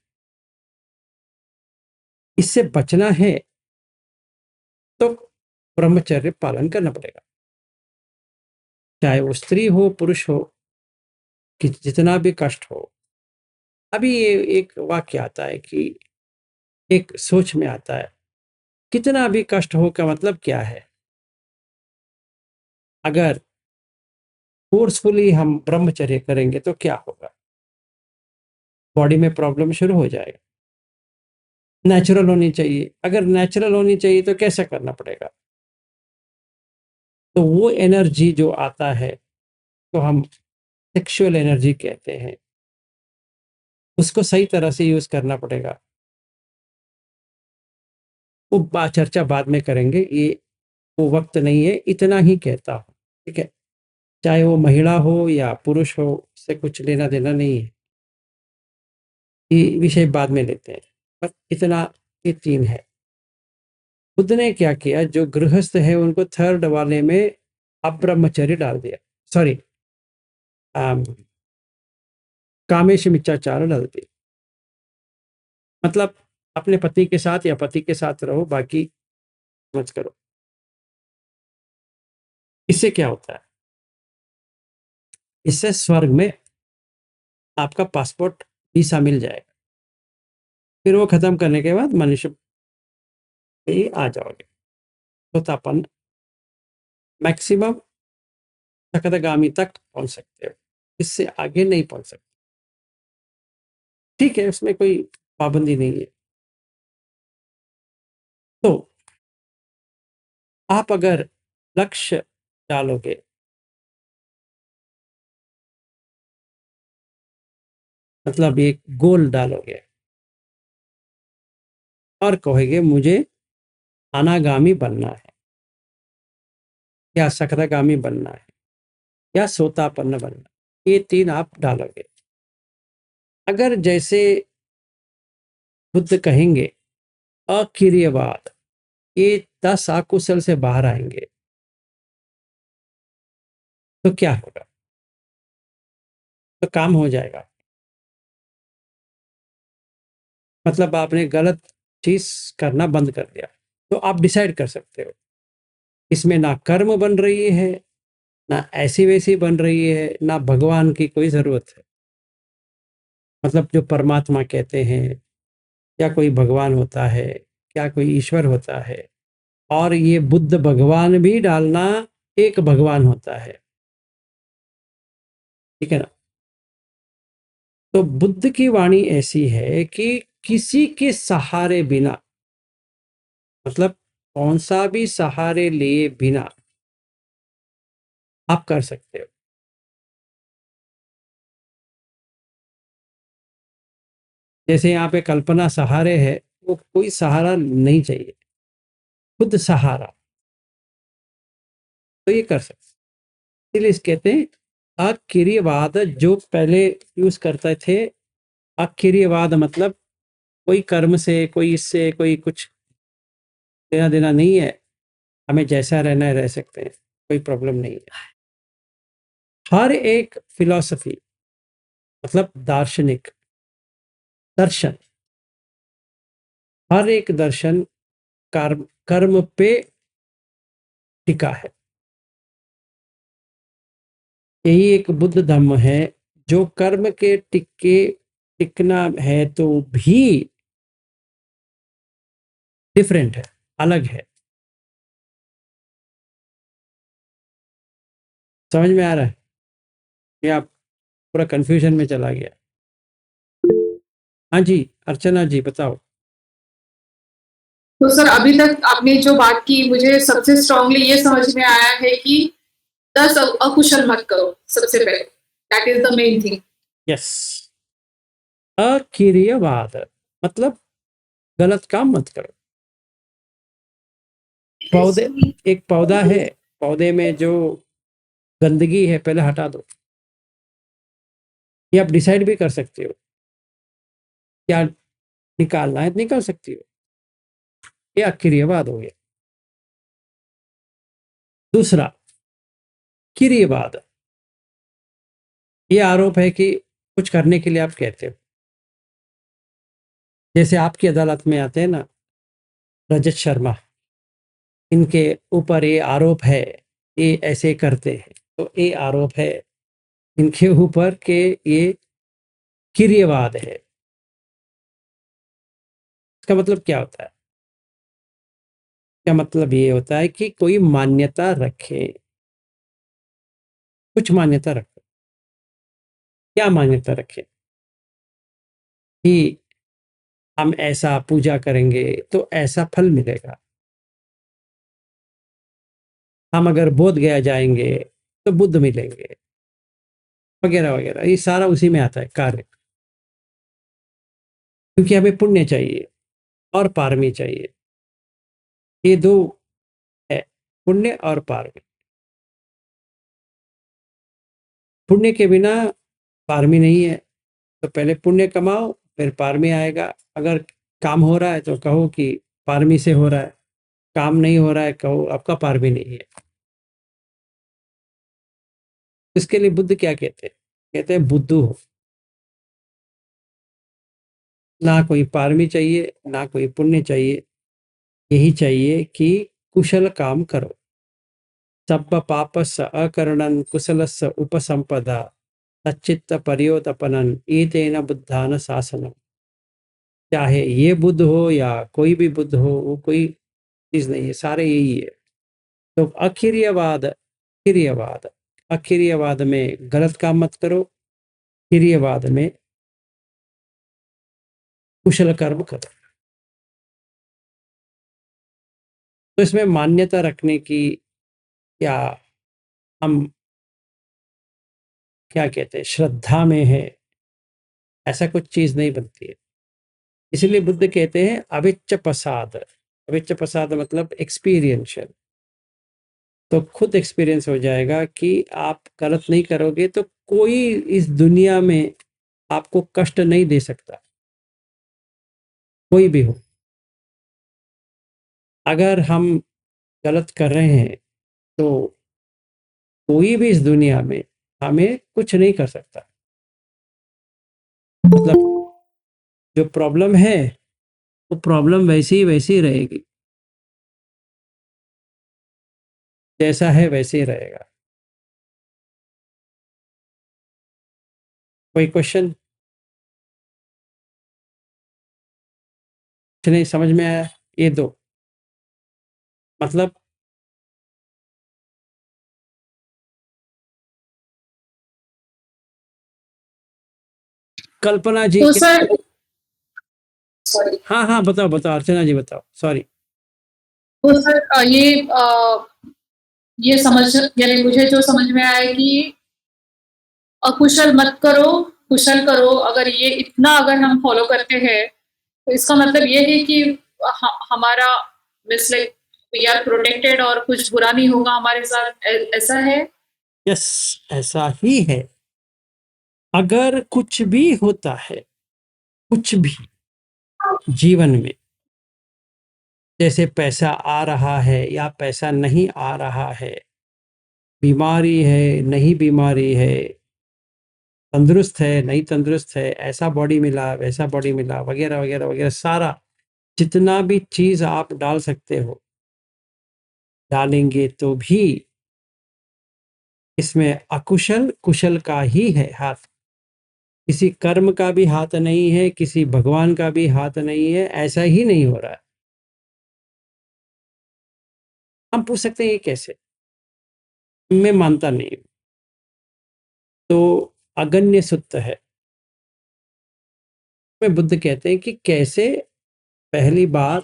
इससे बचना है तो ब्रह्मचर्य पालन करना पड़ेगा, चाहे वो स्त्री हो पुरुष हो, कि जितना भी कष्ट हो। अभी ये एक वाक्य आता है कि एक सोच में आता है, कितना भी कष्ट हो का मतलब क्या है? अगर फोर्सफुली हम ब्रह्मचर्य करेंगे तो क्या होगा? बॉडी में प्रॉब्लम शुरू हो जाएगा। नेचुरल होनी चाहिए। अगर नेचुरल होनी चाहिए तो कैसा करना पड़ेगा? तो वो एनर्जी जो आता है को हम सेक्सुअल एनर्जी कहते हैं, उसको सही तरह से यूज करना पड़ेगा। वो चर्चा बाद में करेंगे, ये वो वक्त नहीं है, इतना ही कहता हूँ, ठीक है। चाहे वो महिला हो या पुरुष हो, उससे कुछ लेना देना नहीं है, ये विषय बाद में लेते हैं, पर इतना ये 3 है। बुद्ध ने क्या किया, जो गृहस्थ है उनको थर्ड वाले में अब्रह्मचर्य डाल दिया, सॉरी कामेश मिथ्याचार डाल दिया। मतलब अपने पति के साथ या पति के साथ रहो, बाकी मत करो। इससे क्या होता है, इससे स्वर्ग में आपका पासपोर्ट वीसा मिल जाएगा, फिर वो खत्म करने के बाद मनुष्य पे आ जाओगे। सोतापन मैक्सिमम सकदगामी तक पहुंच सकते हो, इससे आगे नहीं पहुंच सकते, ठीक है, उसमें कोई पाबंदी नहीं है। तो आप अगर लक्ष्य डालोगे, मतलब एक गोल डालोगे और कहोगे मुझे अनागामी बनना है या सकदगामी बनना है या सोतापन्न बनना, ये 3 आप डालोगे। अगर जैसे बुद्ध कहेंगे अक्रियवाद, ये 10 अकुशल से बाहर आएंगे, तो क्या होगा, तो काम हो जाएगा। मतलब आपने गलत चीज करना बंद कर दिया, तो आप डिसाइड कर सकते हो, इसमें ना कर्म बन रही है, ना ऐसी वैसी बन रही है, ना भगवान की कोई जरूरत है। मतलब जो परमात्मा कहते हैं, क्या कोई भगवान होता है, क्या कोई ईश्वर होता है, और ये बुद्ध भगवान भी डालना, एक भगवान होता है, ठीक है ना। तो बुद्ध की वाणी ऐसी है कि किसी के सहारे बिना, मतलब कौन सा भी सहारे लिए बिना आप कर सकते हो। जैसे यहाँ पे कल्पना सहारे है, वो कोई सहारा नहीं चाहिए, खुद सहारा, तो ये कर सकते। इसलिए इस कहते हैं अक्रियवाद, जो पहले यूज करते थे। अक्रियवाद मतलब कोई कर्म से, कोई इससे, कोई कुछ लेना देना नहीं है, हमें जैसा रहना है रह सकते हैं, कोई प्रॉब्लम नहीं है। हर एक फिलॉसफी, मतलब दार्शनिक दर्शन, हर एक दर्शन कर्म पे टिका है। यही एक बुद्ध धम्म है, जो कर्म के टिकना है तो भी डिफरेंट है, अलग है। समझ में आ रहा है या पूरा कंफ्यूजन में चला गया? हाँ जी, अर्चना जी बताओ। तो सर अभी तक आपने जो बात की, मुझे सबसे स्ट्रांगली ये समझ में आया है कि 10 अकुशल मत करो सबसे पहले, that is the main thing. Yes, अक्रियवाद मतलब गलत काम मत करो। पौधे, एक पौधा है, पौधे में जो गंदगी है पहले हटा दो। ये आप डिसाइड भी कर सकते हो, क्या निकालना है निकाल सकती हो, ये अक्रियवाद हो गया। दूसरा क्रियवाद, ये आरोप है कि कुछ करने के लिए आप कहते हो। जैसे आपकी अदालत में आते हैं ना रजत शर्मा, इनके ऊपर ये आरोप है, ये ऐसे करते हैं, तो ये आरोप है इनके ऊपर के ये क्रियवाद है। इसका मतलब क्या होता है? क्या मतलब ये होता है कि कोई मान्यता रखे, कुछ मान्यता रखो। क्या मान्यता रखे कि हम ऐसा पूजा करेंगे तो ऐसा फल मिलेगा, हम अगर बोध गया जाएंगे तो बुद्ध मिलेंगे, वगैरह वगैरह, ये सारा उसी में आता है कार्य। क्योंकि हमें पुण्य चाहिए और पारमी चाहिए, ये दो है, पुण्य और पारमी। पुण्य के बिना पारमी नहीं है, तो पहले पुण्य कमाओ फिर पारमी आएगा। अगर काम हो रहा है तो कहो कि पारमी से हो रहा है, काम नहीं हो रहा है कहो आपका पारमी नहीं है। इसके लिए बुद्ध क्या कहते हैं? कहते हैं बुद्धू हो, ना कोई पारमी चाहिए ना कोई पुण्य चाहिए, यही चाहिए कि कुशल काम करो। सब्ब पापस्य अकरणं कुशलस्य उपसंपदा तच्चित्त पर्योतपनन एतेन बुद्धान शासनम। चाहे ये बुद्ध हो या कोई भी बुद्ध हो, वो कोई चीज नहीं है, सारे यही है। तो अखिरियवाद में गलत काम मत करो, किरियवाद में कुशल कर्म करो। तो इसमें मान्यता रखने की या हम क्या कहते हैं श्रद्धा में है, ऐसा कुछ चीज नहीं बनती है। इसलिए बुद्ध कहते हैं अविच्छ प्रसाद। अविच्छ प्रसाद मतलब एक्सपीरियंशियल। तो खुद एक्सपीरियंस हो जाएगा कि आप गलत नहीं करोगे तो कोई इस दुनिया में आपको कष्ट नहीं दे सकता, कोई भी हो। अगर हम गलत कर रहे हैं तो कोई भी इस दुनिया में हमें कुछ नहीं कर सकता। मतलब जो प्रॉब्लम है वो प्रॉब्लम वैसी ही रहेगी, जैसा है वैसे ही रहेगा। कोई क्वेश्चन? कुछ नहीं समझ में आया? ये दो मतलब कल्पना जी तो के- सर सॉरी, हाँ बताओ अर्चना जी बताओ, सॉरी। तो सर ये समझ, यानी मुझे जो समझ में आया कि अकुशल मत करो, कुशल करो। अगर ये इतना अगर हम फॉलो करते हैं तो इसका मतलब ये है कि हमारा means like we are protected और कुछ बुरा नहीं होगा हमारे साथ, ऐसा है? यस, ऐसा ही है। अगर कुछ भी होता है, कुछ भी जीवन में, जैसे पैसा आ रहा है या पैसा नहीं आ रहा है, बीमारी है नहीं बीमारी है, तंदुरुस्त है नहीं तंदुरुस्त है, ऐसा बॉडी मिला वैसा बॉडी मिला, वगैरह वगैरह वगैरह, सारा जितना भी चीज आप डाल सकते हो डालेंगे तो भी इसमें अकुशल कुशल का ही है हाथ। किसी कर्म का भी हाथ नहीं है, किसी भगवान का भी हाथ नहीं है, ऐसा ही नहीं हो रहा है। हम पूछ सकते हैं ये कैसे? मैं मानता नहीं हूं। तो अगन्य सुत्त है। में बुद्ध कहते हैं कि कैसे पहली बार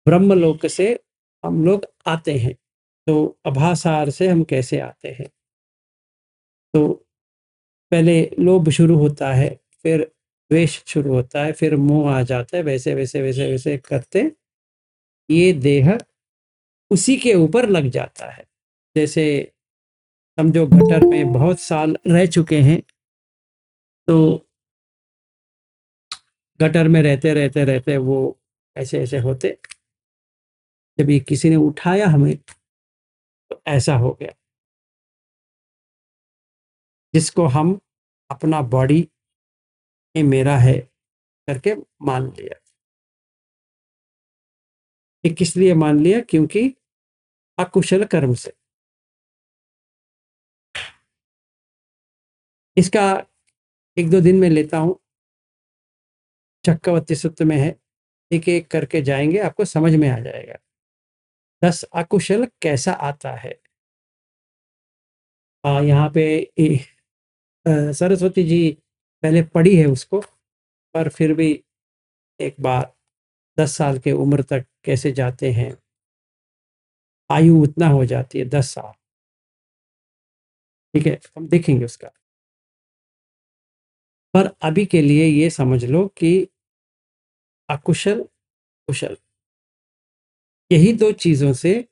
ब्रह्मलोक से हम लोग आते हैं, तो अभासार से हम कैसे आते हैं। तो पहले लोभ शुरू होता है, फिर द्वेष शुरू होता है, फिर मोह आ जाता है, वैसे वैसे वैसे वैसे करते ये देह उसी के ऊपर लग जाता है। जैसे समझो गटर में बहुत साल रह चुके हैं, तो गटर में रहते रहते रहते वो ऐसे ऐसे होते, जब ये किसी ने उठाया हमें तो ऐसा हो गया, जिसको हम अपना बॉडी ये मेरा है करके मान लिया। ये किस लिए मान लिया? क्योंकि अकुशल कर्म से। इसका एक दो दिन में लेता हूं, चक्रवर्ती सूत्र में है, एक एक करके जाएंगे, आपको समझ में आ जाएगा। 10 अकुशल कैसा आता है। यहाँ पे सरस्वती जी पहले पढ़ी है उसको, पर फिर भी एक बार 10 साल के उम्र तक कैसे जाते हैं, आयु उतना हो जाती है 10 साल। ठीक है, हम देखेंगे उसका। पर अभी के लिए ये समझ लो कि अकुशल कुशल, यही दो चीजों से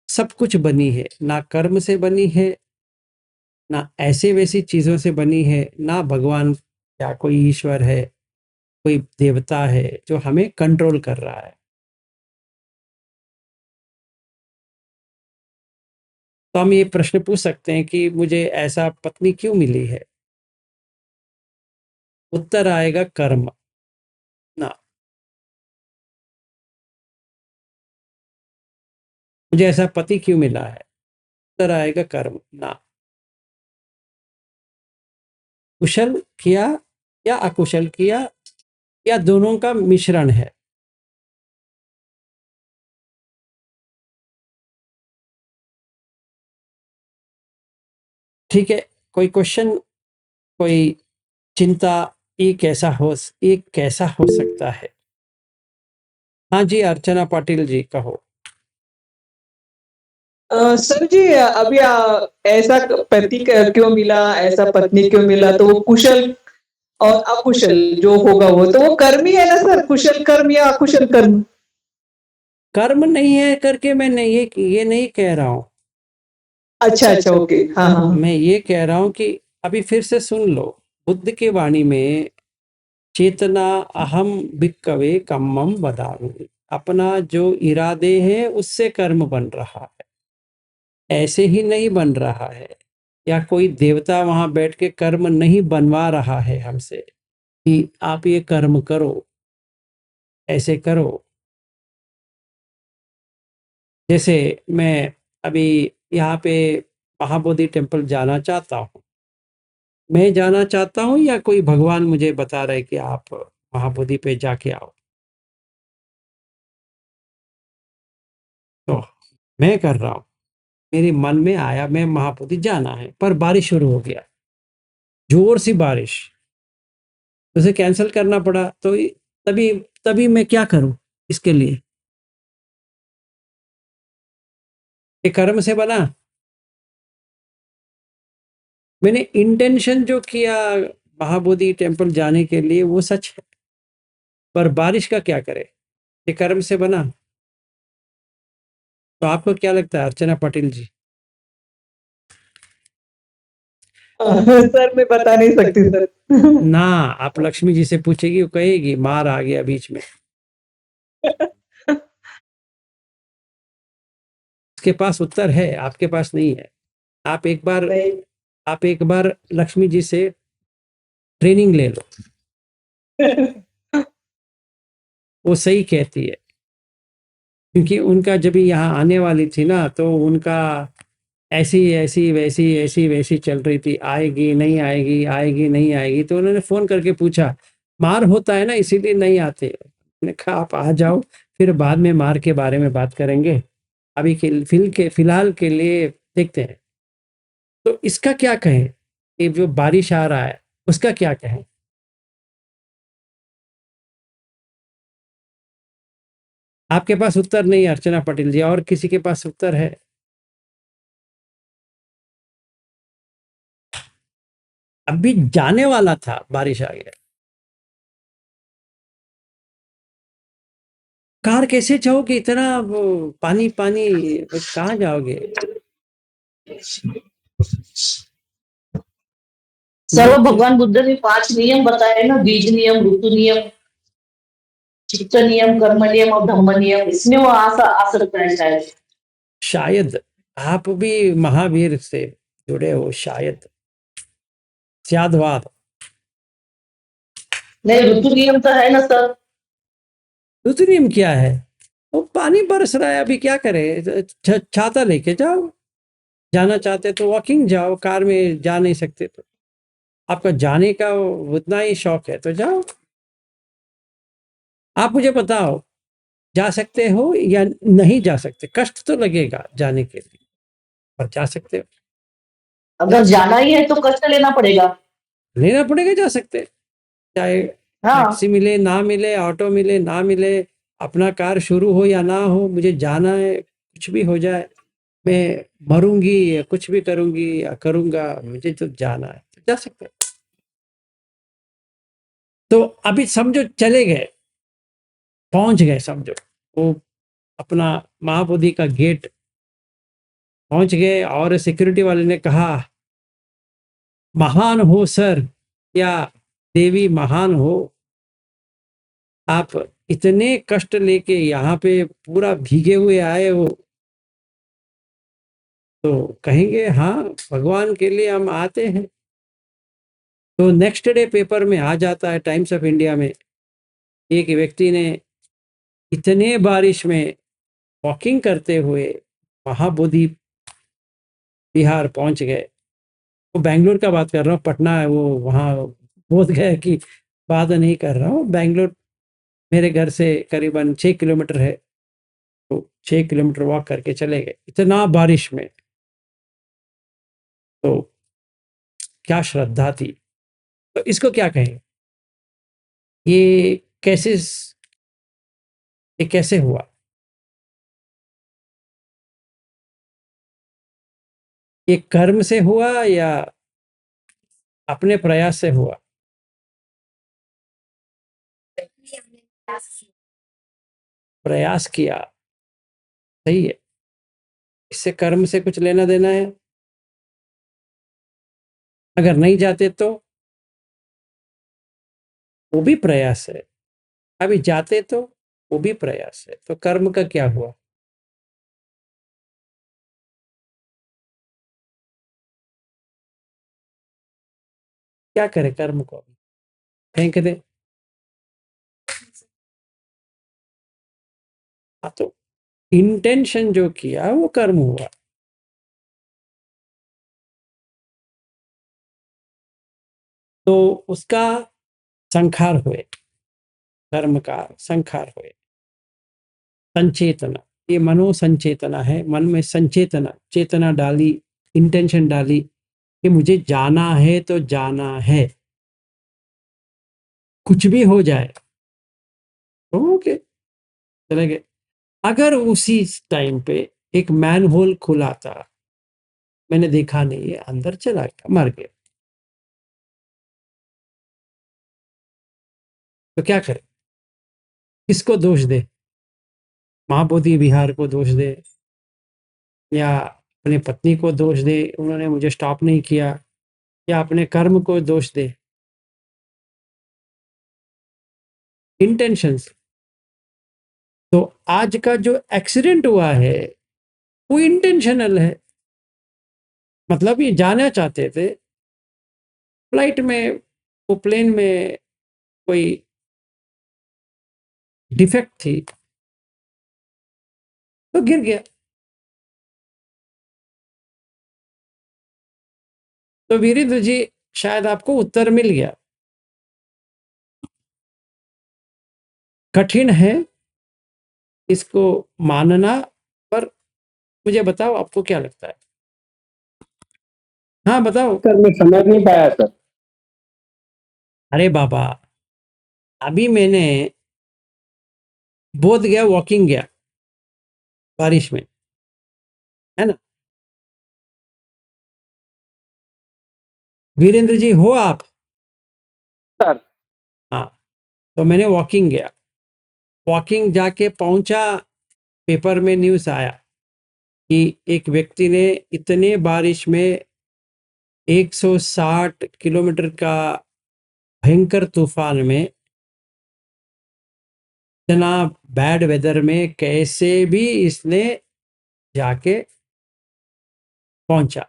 सब कुछ बनी है। ना कर्म से बनी है, ना ऐसे वैसी चीजों से बनी है, ना भगवान या कोई ईश्वर है, कोई देवता है जो हमें कंट्रोल कर रहा है। तो हम ये प्रश्न पूछ सकते हैं कि मुझे ऐसा पत्नी क्यों मिली है? उत्तर आएगा कर्म। ना, मुझे ऐसा पति क्यों मिला है? उत्तर आएगा कर्म। ना, कुशल किया या अकुशल किया या दोनों का मिश्रण है? ठीक है, कोई क्वेश्चन, कोई चिंता, ये कैसा हो सकता है? हाँ जी, अर्चना पाटिल जी कहो। सर जी अभी ऐसा पति क्यों मिला, ऐसा पत्नी क्यों मिला, तो वो कुशल और अकुशल जो होगा वो तो वो कर्म ही है ना सर, कुशल कर्म या अकुशल कर्म। कर्म नहीं है करके मैं नहीं ये नहीं कह रहा हूँ। अच्छा अच्छा, ओके, हाँ हाँ। मैं ये कह रहा हूँ कि अभी फिर से सुन लो, बुद्ध की वाणी में चेतना अहम भिक्कवे कम्मम वदामि, अपना जो इरादे हैं उससे कर्म बन रहा है, ऐसे ही नहीं बन रहा है। या कोई देवता वहां बैठ के कर्म नहीं बनवा रहा है हमसे कि आप ये कर्म करो, ऐसे करो। जैसे मैं अभी यहाँ पे महाबोधि टेम्पल जाना चाहता हूँ, मैं जाना चाहता हूँ या कोई भगवान मुझे बता रहे कि आप महाबोधि पे जाके आओ? तो मैं कर रहा हूँ, मेरे मन में आया मैं महाबोधि जाना है, पर बारिश शुरू हो गया, जोर सी बारिश, उसे कैंसिल करना पड़ा। तो तभी तभी मैं क्या करूं इसके लिए? ये कर्म से बना? मैंने इंटेंशन जो किया महाबोधि टेम्पल जाने के लिए वो सच है, पर बारिश का क्या करे? ये कर्म से बना? तो आपको क्या लगता है अर्चना पाटिल जी? सर मैं बता नहीं सकती सर। ना, आप लक्ष्मी जी से पूछेगी, वो कहेगी मार आ गया बीच में। उसके पास उत्तर है, आपके पास नहीं है। आप एक बार लक्ष्मी जी से ट्रेनिंग ले लो, वो सही कहती है। क्योंकि उनका जब यहाँ आने वाली थी ना, तो उनका ऐसी वैसी चल रही थी, आएगी नहीं आएगी, आएगी नहीं आएगी। तो उन्होंने फोन करके पूछा, मार होता है ना इसीलिए नहीं आते? मैंने कहा आप आ जाओ, फिर बाद में मार के बारे में बात करेंगे, अभी फिलहाल के लिए देखते हैं। तो इसका क्या कहें, ये जो बारिश आ रहा है उसका क्या कहें? आपके पास उत्तर नहीं है अर्चना पटेल जी, और किसी के पास उत्तर है? अभी जाने वाला था, बारिश आ गया। कार कैसे जाओगे, इतना पानी पानी, कहाँ जाओगे? सर वो भगवान बुद्ध ने 5 नियम बताए ना, बीज नियम, ऋतु नियम, चित्त नियम, कर्म नियम और धम्म नियम, इसमें वो आ सकता है शायद। शायद आप भी महावीर से जुड़े हो, शायद स्यादवाद। नहीं, ऋतु नियम तो है ना सर। ऋतु नियम क्या है? वो पानी बरस रहा है, अभी क्या करे? छाता लेके जाओ, जाना चाहते तो वॉकिंग जाओ, कार में जा नहीं सकते तो आपका जाने का उतना ही शौक है तो जाओ। आप मुझे बताओ, जा सकते हो या नहीं जा सकते? कष्ट तो लगेगा जाने के लिए, पर जा सकते हो? अगर जाना ही है तो कष्ट लेना पड़ेगा। लेना पड़ेगा, जा सकते, चाहे हाँ, टैक्सी मिले ना मिले, ऑटो मिले ना मिले, अपना कार शुरू हो या ना हो, मुझे जाना है, कुछ भी हो जाए, मैं मरूंगी या कुछ भी करूंगी या करूंगा, मुझे तो जाना है, तो जा सकते हैं। तो अभी समझो चले गए, पहुंच गए, समझो वो अपना महाबोधि का गेट पहुंच गए और सिक्योरिटी वाले ने कहा, महान हो सर या देवी, महान हो, आप इतने कष्ट लेके यहाँ पे पूरा भीगे हुए आए हो। तो कहेंगे हाँ, भगवान के लिए हम आते हैं। तो नेक्स्ट डे पेपर में आ जाता है, टाइम्स ऑफ इंडिया में, एक व्यक्ति ने इतने बारिश में वॉकिंग करते हुए महाबोधि बिहार पहुंच गए। वो बेंगलोर का बात कर रहा हूँ, पटना है वो, वहाँ बोध गया कि बात नहीं कर रहा हूँ। बेंगलोर मेरे घर से करीबन 6 किलोमीटर है, तो 6 किलोमीटर वॉक करके चले गए इतना बारिश में। तो क्या श्रद्धा थी। तो इसको क्या कहें, ये कैसे हुआ? ये कर्म से हुआ या अपने प्रयास से हुआ? प्रयास किया, सही है। इससे कर्म से कुछ लेना देना है? अगर नहीं जाते तो वो भी प्रयास है, अभी जाते तो वो भी प्रयास है। तो कर्म का क्या हुआ? क्या करे कर्म को? फेंक दे? हाँ, तो इंटेंशन जो किया वो कर्म हुआ। तो उसका संखार हुए, कर्म का संखार हुए। संचेतना, ये मनो संचेतना है, मन में संचेतना, चेतना डाली, इंटेंशन डाली कि मुझे जाना है तो जाना है, कुछ भी हो जाए। ओके, चले गए। अगर उसी टाइम पे एक मैन होल खुला था, मैंने देखा नहीं है, अंदर चला गया, मर गया, तो क्या करे? किसको दोष दे? महाबोधि विहार को दोष दे या अपने पत्नी को दोष दे, उन्होंने मुझे स्टॉप नहीं किया, या अपने कर्म को दोष दे? इंटेंशंस। तो आज का जो एक्सीडेंट हुआ है वो इंटेंशनल है। मतलब ये जाना चाहते थे फ्लाइट में, वो प्लेन में कोई डिफेक्ट थी तो गिर गया। तो वीरेंद्र जी, शायद आपको उत्तर मिल गया। कठिन है इसको मानना, पर मुझे बताओ आपको क्या लगता है? हाँ बताओ। सर मैं समझ नहीं पाया सर। अरे बाबा, अभी मैंने बोध गया, वॉकिंग गया बारिश में, है ना? वीरेंद्र जी हो आप? सर हाँ, तो मैंने वॉकिंग गया, वॉकिंग जाके पहुंचा, पेपर में न्यूज़ आया कि एक व्यक्ति ने इतने बारिश में 160 किलोमीटर का भयंकर तूफान में, इतना बैड वेदर में कैसे भी इसने जाके पहुंचा।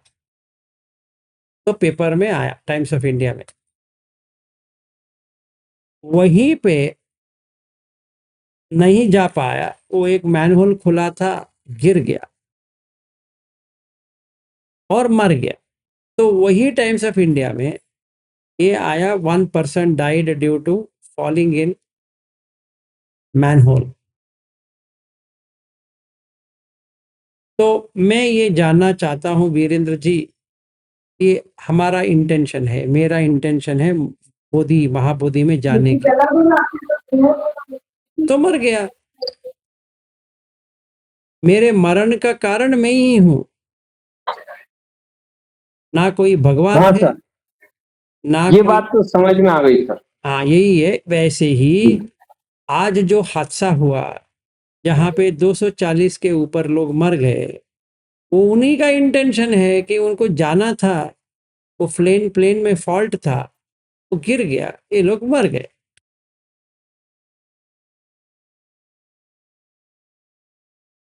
तो पेपर में आया, टाइम्स ऑफ इंडिया में। वहीं पे नहीं जा पाया, वो एक मैनहोल खुला था, गिर गया और मर गया। तो वही टाइम्स ऑफ इंडिया में ये आया, 1 person died due to falling in manhole. तो मैं ये जानना चाहता हूँ वीरेंद्र जी, ये हमारा इंटेंशन है, मेरा इंटेंशन है बोधि, महाबोधि में जाने की, तो मर गया। मेरे मरण का कारण मैं ही हूं, ना कोई भगवान हाँ है, सर, ना ये कोई। बात तो समझ में आ गई सर। हाँ यही है। वैसे ही आज जो हादसा हुआ जहाँ पे 240 के ऊपर लोग मर गए, वो उन्हीं का इंटेंशन है कि उनको जाना था, वो प्लेन में फॉल्ट था, वो गिर गया, ये लोग मर गए।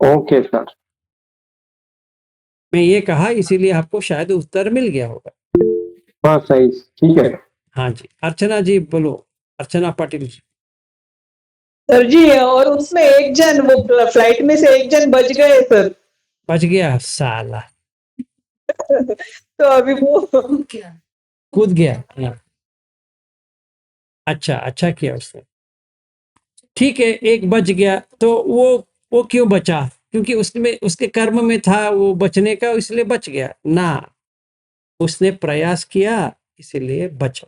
Okay sir. मैं ये कहा इसीलिए आपको शायद उत्तर मिल गया होगा। हाँ सही, ठीक है। हाँ जी, अर्चना जी बोलो, अर्चना पाटिल जी। सर जी, और उसमें एक जन, वो फ्लाइट में से एक जन बच गए सर। बच गया साला, तो अभी वो कूद गया। हाँ। अच्छा किया उसने। ठीक है, एक बच गया तो वो क्यों बचा? क्योंकि उसमें उसके कर्म में था वो बचने का, इसलिए बच गया ना, उसने प्रयास किया इसलिए बचा।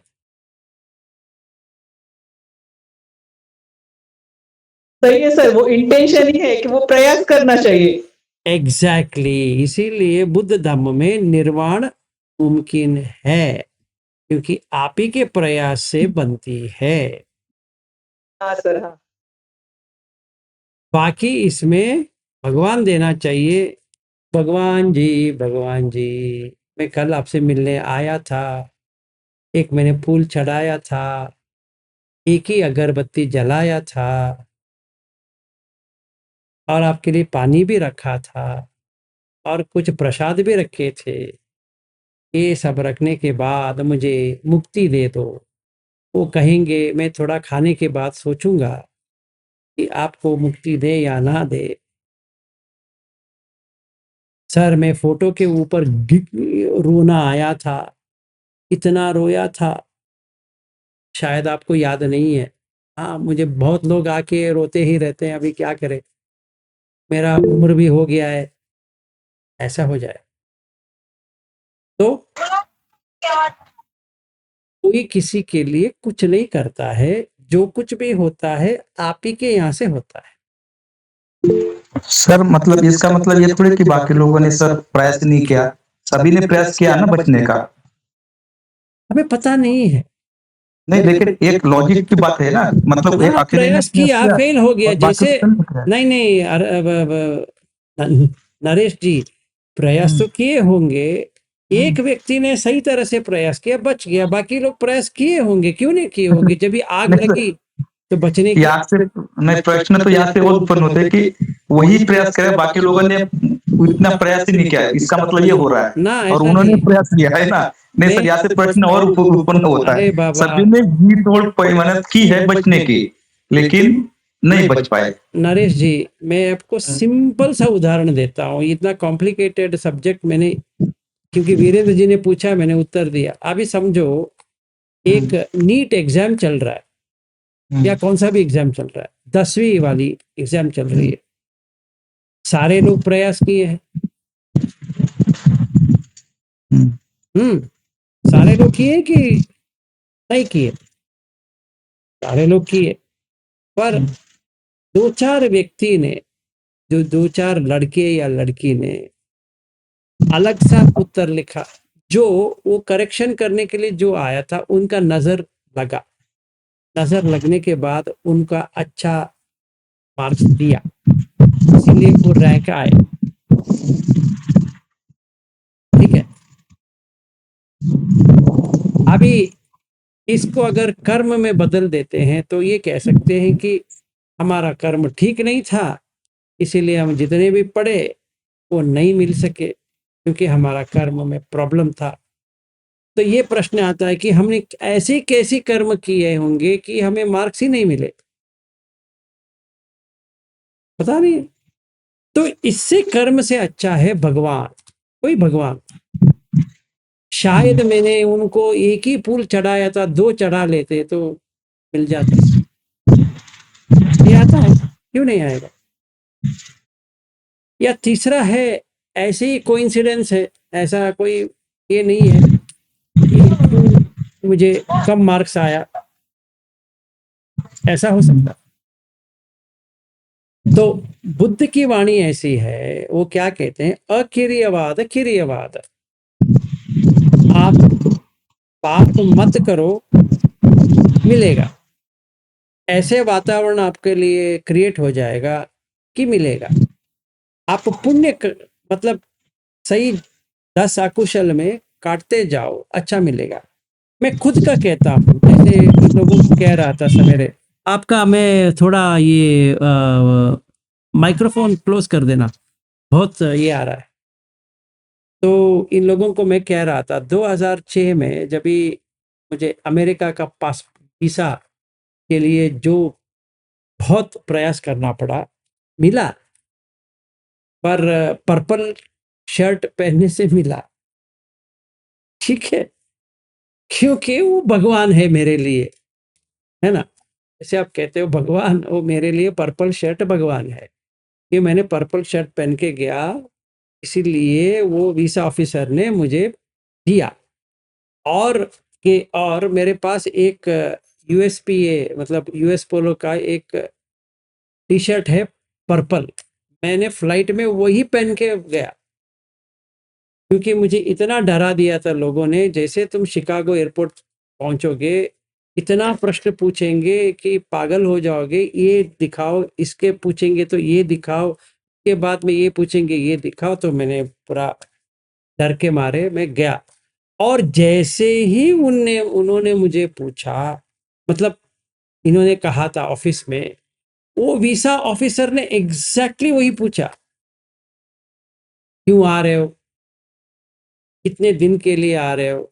सही है सर, वो इंटेंशन ही है कि वो प्रयास करना चाहिए। एग्जैक्टली इसीलिए बुद्ध धर्म में निर्वाण मुमकिन है, क्योंकि आप ही के प्रयास से बनती है। हाँ सर, हाँ। बाकी इसमें भगवान देना चाहिए। भगवान जी, भगवान जी, मैं कल आपसे मिलने आया था, एक मैंने फूल चढ़ाया था, एक ही अगरबत्ती जलाया था, और आपके लिए पानी भी रखा था, और कुछ प्रसाद भी रखे थे। ये सब रखने के बाद मुझे मुक्ति दे दो। वो कहेंगे, मैं थोड़ा खाने के बाद सोचूंगा कि आपको मुक्ति दे या ना दे। सर मैं फोटो के ऊपर रोना आया था, इतना रोया था, शायद आपको याद नहीं है। हाँ, मुझे बहुत लोग आके रोते ही रहते हैं, अभी क्या करें, मेरा उम्र भी हो गया है, ऐसा हो जाए तो कोई किसी के लिए कुछ नहीं करता है, जो कुछ भी होता है आप ही के यहाँ से होता है। सर मतलब इसका मतलब ये थोड़ी कि बाकी लोगों ने सर प्रयास नहीं किया, सभी ने प्रयास किया ना बचने का। हमें पता नहीं है। नहीं लेकिन एक लॉजिक की बात है ना, मतलब एक हाँ, अकेले ने प्रयास किया, फेल हो गया। और बाकी जैसे तो नहीं किया। नहीं नरेश जी, प्रयास तो किए होंगे, एक व्यक्ति ने सही तरह से प्रयास किया, बच गया, बाकी लोग प्रयास किए होंगे, क्यों नहीं किए होंगे? जब भी आग नहीं, लगी तो बचने की। यहाँ से नहीं, प्रश्न तो यहाँ से और उत्पन्न होते हैं कि वही प्रयास करे, बाकी लोगों ने इतना प्रयास ही नहीं किया, इसका मतलब ये हो रहा है ना, और ऐसा उन्होंने नहीं। प्रयास किया है ना। नहीं सर, यहाँ से प्रश्न और उत्पन्न होता अरे है, बाबा, सभी ने जी तोड़ मेहनत की है बचने की, लेकिन नहीं बच पाए। नरेश जी, मैं आपको सिंपल सा उदाहरण देता हूँ, इतना कॉम्प्लिकेटेड सब्जेक्ट मैंने, क्योंकि वीरेंद्र जी ने पूछा मैंने उत्तर दिया। अभी समझो एक नीट एग्जाम चल रहा है, या कौन सा भी एग्जाम चल रहा है, 10वीं वाली एग्जाम चल रही है, सारे लोग प्रयास किए हैं। सारे लोग किए कि नहीं किए? सारे लोग किए, पर दो चार व्यक्ति ने, जो दो चार लड़के या लड़की ने अलग सा उत्तर लिखा, जो वो करेक्शन करने के लिए जो आया था, उनका नजर लगा, नजर लगने के बाद उनका अच्छा मार्क्स दिया, इसलिए वो रैंक आए। ठीक है, अभी इसको अगर कर्म में बदल देते हैं तो ये कह सकते हैं कि हमारा कर्म ठीक नहीं था, इसीलिए हम जितने भी पढ़े वो नहीं मिल सके, क्योंकि हमारा कर्म में प्रॉब्लम था। तो ये प्रश्न आता है कि हमने ऐसे कैसे कर्म किए होंगे कि हमें मार्क्स ही नहीं मिले, पता नहीं। तो इससे कर्म से अच्छा है भगवान, कोई भगवान। शायद मैंने उनको एक ही फूल चढ़ाया था, 2 चढ़ा लेते तो मिल जाता। ये आता है, क्यों नहीं आएगा? या तीसरा है, ऐसे ही कोइंसिडेंस है, ऐसा कोई ये नहीं है कि मुझे कम मार्क्स आया, ऐसा हो सकता। तो बुद्ध की वाणी ऐसी है, वो क्या कहते हैं, अकिरियवाद किरियवाद। आप पाप मत करो, मिलेगा। ऐसे वातावरण आपके लिए क्रिएट हो जाएगा कि मिलेगा। आप मतलब सही 10 अकुशल में काटते जाओ, अच्छा मिलेगा। मैं खुद का कहता हूँ, जैसे इन लोगों को कह रहा था सवेरे, आपका मैं थोड़ा ये माइक्रोफोन क्लोज कर देना, बहुत ये आ रहा है। तो इन लोगों को मैं कह रहा था 2006 में जब भी मुझे अमेरिका का पास वीसा के लिए जो बहुत प्रयास करना पड़ा, मिला, पर पर्पल शर्ट पहनने से मिला, ठीक है, क्योंकि वो भगवान है मेरे लिए, है ना। जैसे आप कहते हो भगवान, वो मेरे लिए पर्पल शर्ट भगवान है। कि मैंने पर्पल शर्ट पहन के गया, इसीलिए वो वीसा ऑफिसर ने मुझे दिया। और मेरे पास एक यूएसपीए मतलब यूएस पोलो का एक टी शर्ट है पर्पल, मैंने फ्लाइट में वही पहन के गया, क्योंकि मुझे इतना डरा दिया था लोगों ने, जैसे तुम शिकागो एयरपोर्ट पहुंचोगे इतना प्रश्न पूछेंगे कि पागल हो जाओगे, ये दिखाओ, इसके पूछेंगे तो ये दिखाओ, के बाद में ये पूछेंगे ये दिखाओ। तो मैंने पूरा डर के मारे मैं गया, और जैसे ही उन्होंने मुझे पूछा, मतलब इन्होंने कहा था ऑफिस में, वो वीसा ऑफिसर ने एग्जैक्टली वही पूछा, क्यों आ रहे हो, कितने दिन के लिए आ रहे हो,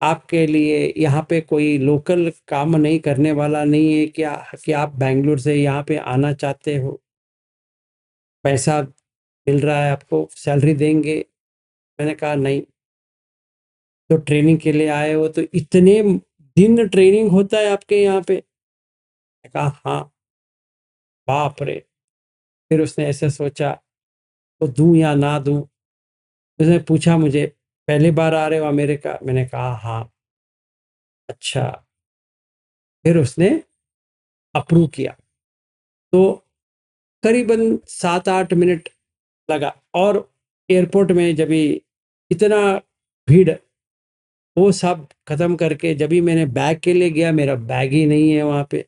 आपके लिए यहाँ पे कोई लोकल काम नहीं करने वाला नहीं है क्या, कि आप बैंगलोर से यहाँ पे आना चाहते हो, पैसा मिल रहा है आपको, सैलरी देंगे। मैंने कहा नहीं। तो ट्रेनिंग के लिए आए हो, तो इतने दिन ट्रेनिंग होता है आपके यहाँ पे। मैंने कहा हाँ। बाप रे। फिर उसने ऐसे सोचा, तो दूं या ना दूं। उसने पूछा मुझे, पहली बार आ रहे हो अमेरिका? मैंने कहा हाँ। अच्छा। फिर उसने अप्रूव किया। तो करीबन 7-8 मिनट लगा, और एयरपोर्ट में जब भी इतना भीड़, वो सब खत्म करके जब भी मैंने बैग के लिए गया, मेरा बैग ही नहीं है वहाँ पे।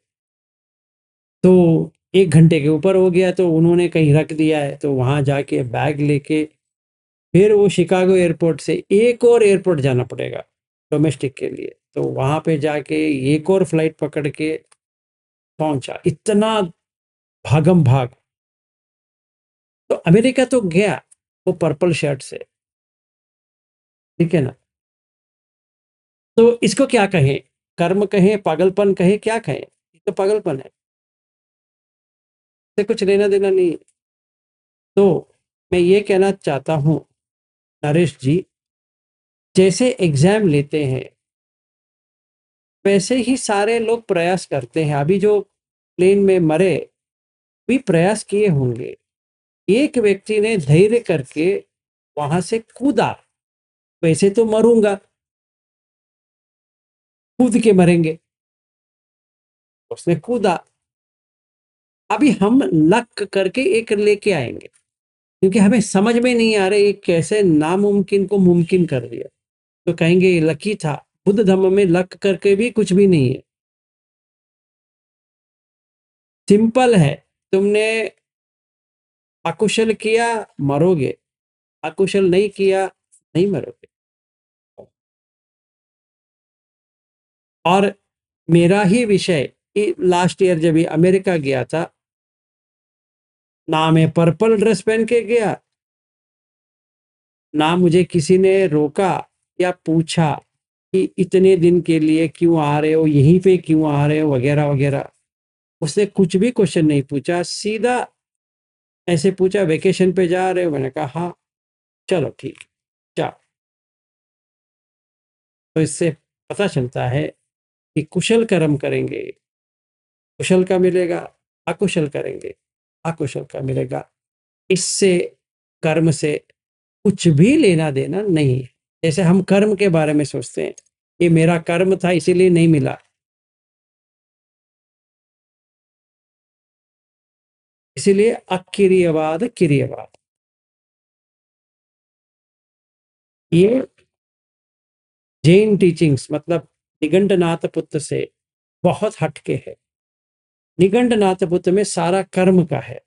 तो 1 घंटे के ऊपर हो गया, तो उन्होंने कहीं रख दिया है, तो वहाँ जाके बैग लेके फिर वो शिकागो एयरपोर्ट से एक और एयरपोर्ट जाना पड़ेगा डोमेस्टिक के लिए। तो वहाँ पे जाके एक और फ्लाइट पकड़ के पहुँचा, इतना भागम भाग। तो अमेरिका तो गया वो पर्पल शर्ट से, ठीक है ना। तो इसको क्या कहें, कर्म कहें, पागलपन कहें, क्या कहें? ये तो पागलपन है, इससे कुछ लेना देना नहीं है। तो मैं ये कहना चाहता हूँ नरेश जी, जैसे एग्जाम लेते हैं वैसे ही सारे लोग प्रयास करते हैं। अभी जो प्लेन में मरे भी प्रयास किए होंगे। एक व्यक्ति ने धैर्य करके वहां से कूदा, वैसे तो मरूंगा, कूद के मरेंगे, उसने कूदा। अभी हम लक करके एक लेके आएंगे, क्योंकि हमें समझ में नहीं आ रहा है कैसे नामुमकिन को मुमकिन कर दिया। तो कहेंगे ये लकी था। बुद्ध धर्म में लक करके भी कुछ भी नहीं है, सिंपल है। तुमने अकुशल किया, मरोगे, अकुशल नहीं किया, नहीं मरोगे। और मेरा ही विषय लास्ट ईयर जब अमेरिका गया था ना, मैं पर्पल ड्रेस पहन के गया, ना मुझे किसी ने रोका या पूछा कि इतने दिन के लिए क्यों आ रहे हो, यहीं पे क्यों आ रहे हो, वगैरह वगैरह। उसने कुछ भी क्वेश्चन नहीं पूछा, सीधा ऐसे पूछा वेकेशन पे जा रहे हो? मैंने कहा हाँ। चलो ठीक, जाओ। तो इससे पता चलता है कि कुशल कर्म करेंगे कुशल का मिलेगा, अकुशल करेंगे अकुशल का मिलेगा। इससे कर्म से कुछ भी लेना देना नहीं है। जैसे हम कर्म के बारे में सोचते हैं, ये मेरा कर्म था इसीलिए नहीं मिला, इसीलिए अक्रियवाद क्रियवाद। ये जैन टीचिंग्स मतलब निगंडनाथ पुत्र से बहुत हटके है। निगंडनाथ पुत्र में सारा कर्म का है,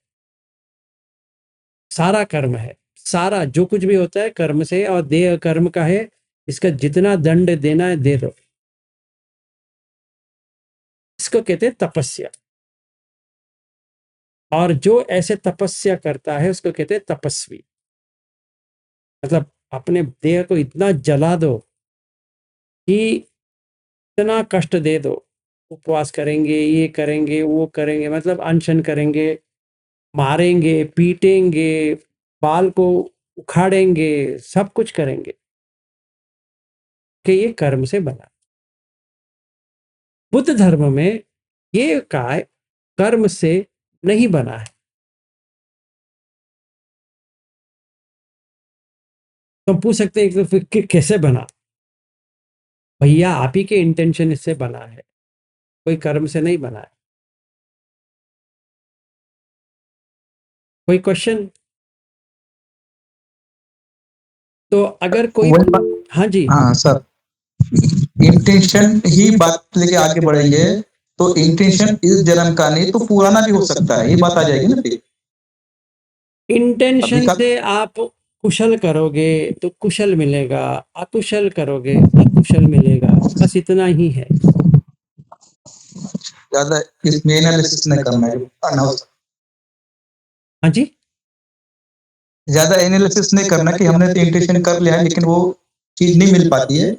सारा कर्म है, सारा जो कुछ भी होता है कर्म से, और देह कर्म का है। इसका जितना दंड देना है दे दो। इसको कहते हैं तपस्या। और जो ऐसे तपस्या करता है उसको कहते हैं तपस्वी। मतलब अपने देह को इतना जला दो कि इतना कष्ट दे दो, उपवास करेंगे, ये करेंगे, वो करेंगे, मतलब अनशन करेंगे, मारेंगे, पीटेंगे, बाल को उखाड़ेंगे, सब कुछ करेंगे कि ये कर्म से बना। बुद्ध धर्म में ये काय कर्म से नहीं बना है। तो हम पूछ सकते हैं कि फिर कैसे बना? भैया आप ही के इंटेंशन इससे बना है, कोई कर्म से नहीं बना है। कोई क्वेश्चन? तो अगर कोई हाँ जी, हाँ सर, इंटेंशन ही बात लेके आगे बढ़ेंगे तो इंटेंशन इस जन्म का नहीं तो पुराना भी हो सकता है, ये बात आ जाएगी ना फिर। इंटेंशन अभी का- से आप कुशल करोगे तो कुशल मिलेगा, अकुशल करोगे अकुशल मिलेगा, बस इतना ही है। ज्यादा इसमें एनालिसिस नहीं करना है, करना हो हाँ जी, ज्यादा एनालिसिस नहीं करना कि हमने तो इंटेंशन कर लिया है लेकिन वो चीज नहीं मिल पाती है,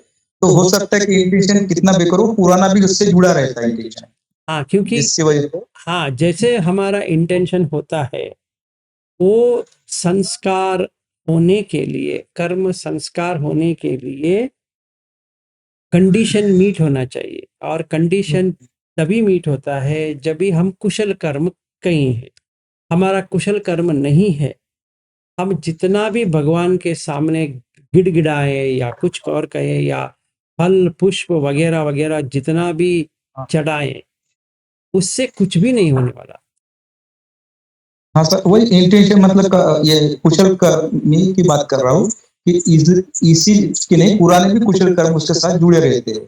तो हो सकता है कि इंटेंशन कितना भी करो पुराना भी उससे जुड़ा रहता है इंटेंशन, हाँ क्योंकि जिसकी वजह से हाँ जैसे हमारा इंटेंशन होता है वो संस्कार होने के लिए, कर्म संस्कार होने के लिए कंडीशन मीट होना चाहिए। और कंडीशन तभी मीट होता है जब भी हम कुशल कर्म कहीं हैं। हमारा कुशल कर्म नहीं है, हम जितना भी भगवान के सामने गिड़गिड़ाए या कुछ और कहे या फल पुष्प वगैरह वगैरह जितना भी चढ़ाए, उससे कुछ भी नहीं होने वाला। हाँ सर, वही इंटेंशन मतलब ये कुशल कर्मी की बात कर रहा हूँ कि इसी के नहीं पुराने भी कुशल कर्म उसके साथ जुड़े रहते हैं।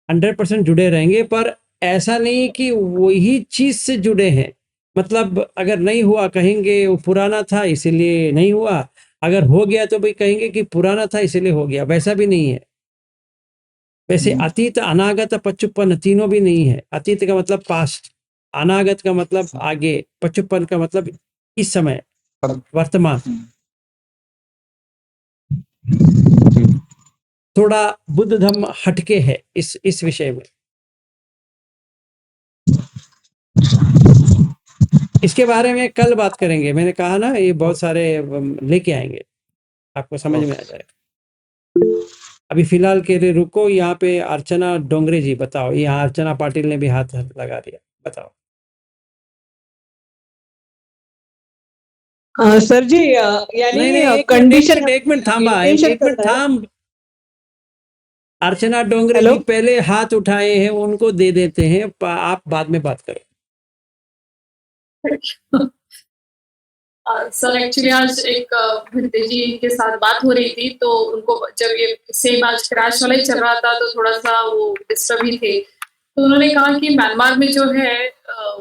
100% जुड़े रहेंगे, पर ऐसा नहीं कि वही चीज से जुड़े हैं। मतलब अगर नहीं हुआ कहेंगे वो पुराना था इसीलिए नहीं हुआ, अगर हो गया तो भाई कहेंगे कि पुराना था इसीलिए हो गया, वैसा भी नहीं है। वैसे अतीत अनागत पचुपन तीनों भी नहीं है। अतीत का मतलब पास्ट, अनागत का मतलब आगे, पचुपन का मतलब इस समय वर्तमान। थोड़ा बुद्ध धर्म हटके है इस विषय में। इसके बारे में कल बात करेंगे, मैंने कहा ना ये बहुत सारे लेके आएंगे, आपको समझ में आ जाएगा। अभी फिलहाल के लिए रुको। यहाँ पे अर्चना डोंगरे जी बताओ, यहाँ अर्चना पाटिल ने भी हाथ लगा दिया, बताओ। सर जी नहीं यानी नहीं, कंडीशन एक मिनट थामा, intention एक मिनट करना है। थाम। अर्चना डोंगरे हेलो? जी पहले हाथ उठाए हैं, उनको दे देते हैं, आप बाद में बात करो। सर एक्चुअली आज एक भृत्य जी के साथ बात हो रही थी, तो उनको जब ये सेम आज क्रैश वाला ही चल रहा था तो थोड़ा सा वो डिस्टर्ब ही थे। तो उन्होंने कहा कि म्यांमार में जो है